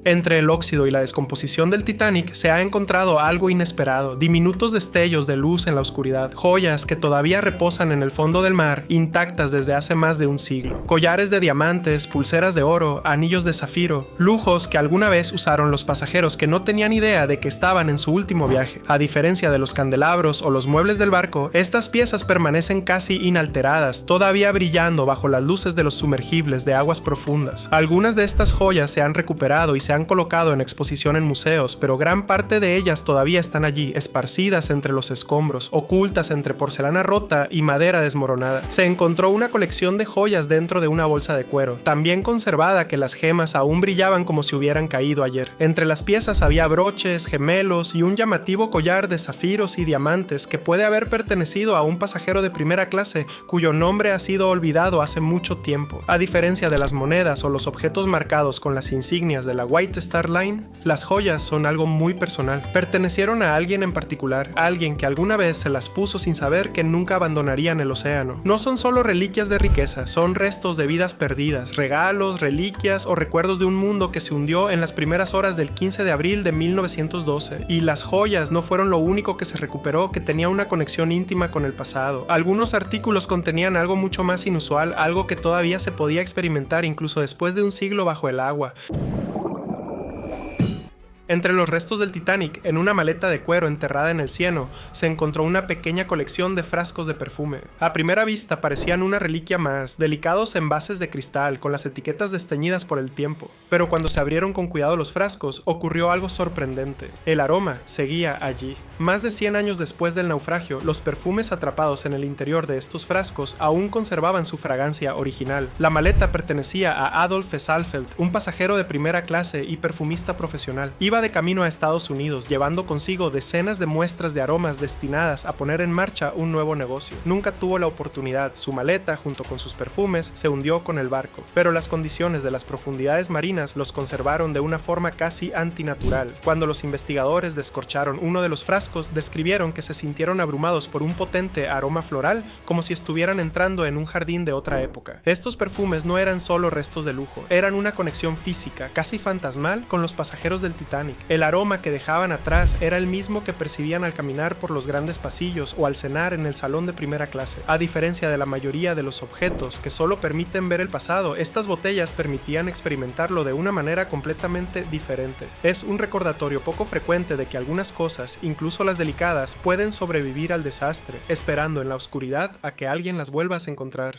Entre el óxido y la descomposición del Titanic se ha encontrado algo inesperado, diminutos destellos de luz en la oscuridad, joyas que todavía reposan en el fondo del mar, intactas desde hace más de un siglo, collares de diamantes, pulseras de oro, anillos de zafiro, lujos que alguna vez usaron los pasajeros que no tenían idea de que estaban en su último viaje. A diferencia de los candelabros o los muebles del barco, estas piezas permanecen casi inalteradas, todavía brillando bajo las luces de los sumergibles de aguas profundas. Algunas de estas joyas se han recuperado y se han colocado en exposición en museos, pero gran parte de ellas todavía están allí, esparcidas entre los escombros, ocultas entre porcelana rota y madera desmoronada. Se encontró una colección de joyas dentro de una bolsa de cuero, tan bien conservada que las gemas aún brillaban como si hubieran caído ayer. Entre las piezas había broches, gemelos y un llamativo collar de zafiros y diamantes que puede haber pertenecido a un pasajero de primera clase cuyo nombre ha sido olvidado hace mucho tiempo. A diferencia de las monedas o los objetos marcados con las insignias de la White Star Line, las joyas son algo muy personal. Pertenecieron a alguien en particular, alguien que alguna vez se las puso sin saber que nunca abandonarían el océano. No son solo reliquias de riqueza, son restos de vidas perdidas, regalos, reliquias o recuerdos de un mundo que se hundió en las primeras horas del 15 de abril de 1912. Y las joyas no fueron lo único que se recuperó que tenía una conexión íntima con el pasado. Algunos artículos contenían algo mucho más inusual, algo que todavía se podía experimentar incluso después de un siglo bajo el agua. Entre los restos del Titanic, en una maleta de cuero enterrada en el cieno, se encontró una pequeña colección de frascos de perfume. A primera vista parecían una reliquia más, delicados envases de cristal con las etiquetas desteñidas por el tiempo. Pero cuando se abrieron con cuidado los frascos, ocurrió algo sorprendente. El aroma seguía allí. Más de 100 años después del naufragio, los perfumes atrapados en el interior de estos frascos aún conservaban su fragancia original. La maleta pertenecía a Adolf Saalfeld, un pasajero de primera clase y perfumista profesional. Iba de camino a Estados Unidos, llevando consigo decenas de muestras de aromas destinadas a poner en marcha un nuevo negocio. Nunca tuvo la oportunidad, su maleta, junto con sus perfumes, se hundió con el barco, pero las condiciones de las profundidades marinas los conservaron de una forma casi antinatural. Cuando los investigadores descorcharon uno de los frascos, describieron que se sintieron abrumados por un potente aroma floral, como si estuvieran entrando en un jardín de otra época. Estos perfumes no eran solo restos de lujo, eran una conexión física, casi fantasmal, con los pasajeros del Titanic. Titanic. El aroma que dejaban atrás era el mismo que percibían al caminar por los grandes pasillos o al cenar en el salón de primera clase. A diferencia de la mayoría de los objetos que solo permiten ver el pasado, estas botellas permitían experimentarlo de una manera completamente diferente. Es un recordatorio poco frecuente de que algunas cosas, incluso las delicadas, pueden sobrevivir al desastre, esperando en la oscuridad a que alguien las vuelva a encontrar.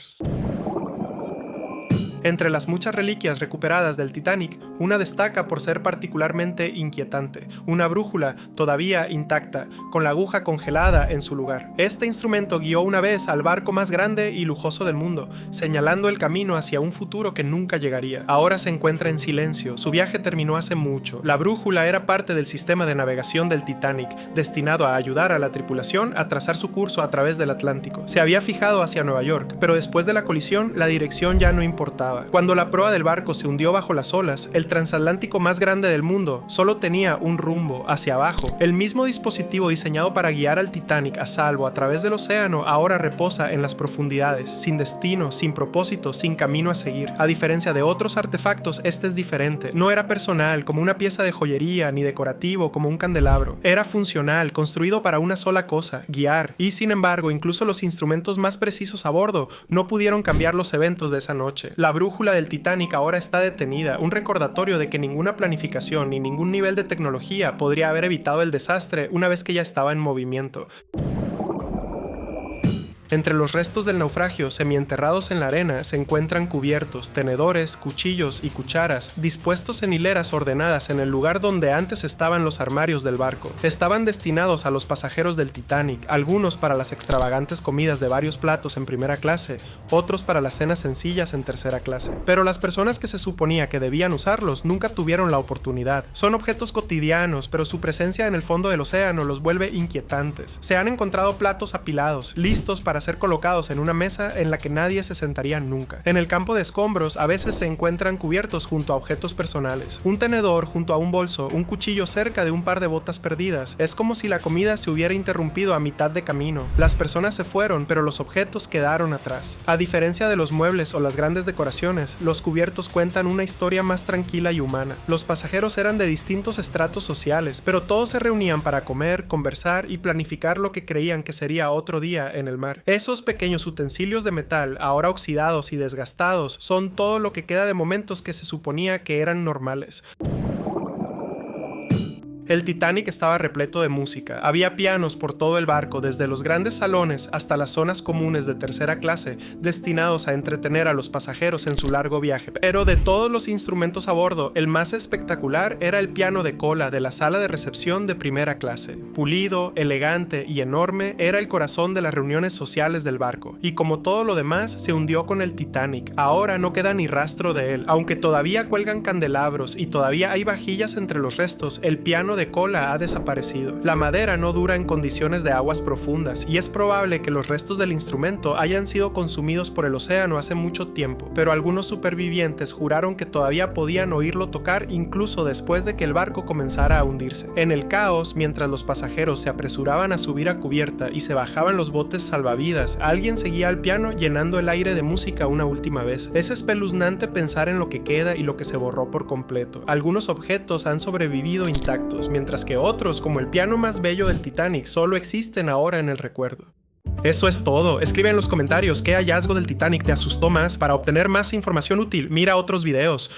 Entre las muchas reliquias recuperadas del Titanic, una destaca por ser particularmente inquietante: una brújula todavía intacta, con la aguja congelada en su lugar. Este instrumento guió una vez al barco más grande y lujoso del mundo, señalando el camino hacia un futuro que nunca llegaría. Ahora se encuentra en silencio, su viaje terminó hace mucho. La brújula era parte del sistema de navegación del Titanic, destinado a ayudar a la tripulación a trazar su curso a través del Atlántico. Se había fijado hacia Nueva York, pero después de la colisión, la dirección ya no importaba. Cuando la proa del barco se hundió bajo las olas, el transatlántico más grande del mundo solo tenía un rumbo: hacia abajo. El mismo dispositivo diseñado para guiar al Titanic a salvo a través del océano ahora reposa en las profundidades, sin destino, sin propósito, sin camino a seguir. A diferencia de otros artefactos, este es diferente. No era personal, como una pieza de joyería, ni decorativo, como un candelabro. Era funcional, construido para una sola cosa: guiar. Y sin embargo, incluso los instrumentos más precisos a bordo no pudieron cambiar los eventos de esa noche. La brújula del Titanic ahora está detenida, un recordatorio de que ninguna planificación ni ningún nivel de tecnología podría haber evitado el desastre una vez que ya estaba en movimiento. Entre los restos del naufragio, semienterrados en la arena, se encuentran cubiertos, tenedores, cuchillos y cucharas, dispuestos en hileras ordenadas en el lugar donde antes estaban los armarios del barco. Estaban destinados a los pasajeros del Titanic, algunos para las extravagantes comidas de varios platos en primera clase, otros para las cenas sencillas en tercera clase. Pero las personas que se suponía que debían usarlos nunca tuvieron la oportunidad. Son objetos cotidianos, pero su presencia en el fondo del océano los vuelve inquietantes. Se han encontrado platos apilados, listos para ser colocados en una mesa en la que nadie se sentaría nunca. En el campo de escombros a veces se encuentran cubiertos junto a objetos personales. Un tenedor junto a un bolso, un cuchillo cerca de un par de botas perdidas. Es como si la comida se hubiera interrumpido a mitad de camino. Las personas se fueron, pero los objetos quedaron atrás. A diferencia de los muebles o las grandes decoraciones, los cubiertos cuentan una historia más tranquila y humana. Los pasajeros eran de distintos estratos sociales, pero todos se reunían para comer, conversar y planificar lo que creían que sería otro día en el mar. Esos pequeños utensilios de metal, ahora oxidados y desgastados, son todo lo que queda de momentos que se suponía que eran normales. El Titanic estaba repleto de música. Había pianos por todo el barco, desde los grandes salones hasta las zonas comunes de tercera clase, destinados a entretener a los pasajeros en su largo viaje. Pero de todos los instrumentos a bordo, el más espectacular era el piano de cola de la sala de recepción de primera clase. Pulido, elegante y enorme, era el corazón de las reuniones sociales del barco. Y como todo lo demás, se hundió con el Titanic. Ahora no queda ni rastro de él. Aunque todavía cuelgan candelabros y todavía hay vajillas entre los restos, el piano de cola ha desaparecido. La madera no dura en condiciones de aguas profundas y es probable que los restos del instrumento hayan sido consumidos por el océano hace mucho tiempo, pero algunos supervivientes juraron que todavía podían oírlo tocar incluso después de que el barco comenzara a hundirse. En el caos, mientras los pasajeros se apresuraban a subir a cubierta y se bajaban los botes salvavidas, alguien seguía al piano llenando el aire de música una última vez. Es espeluznante pensar en lo que queda y lo que se borró por completo. Algunos objetos han sobrevivido intactos, mientras que otros, como el piano más bello del Titanic, solo existen ahora en el recuerdo. Eso es todo. Escribe en los comentarios qué hallazgo del Titanic te asustó más. Para obtener más información útil, mira otros videos.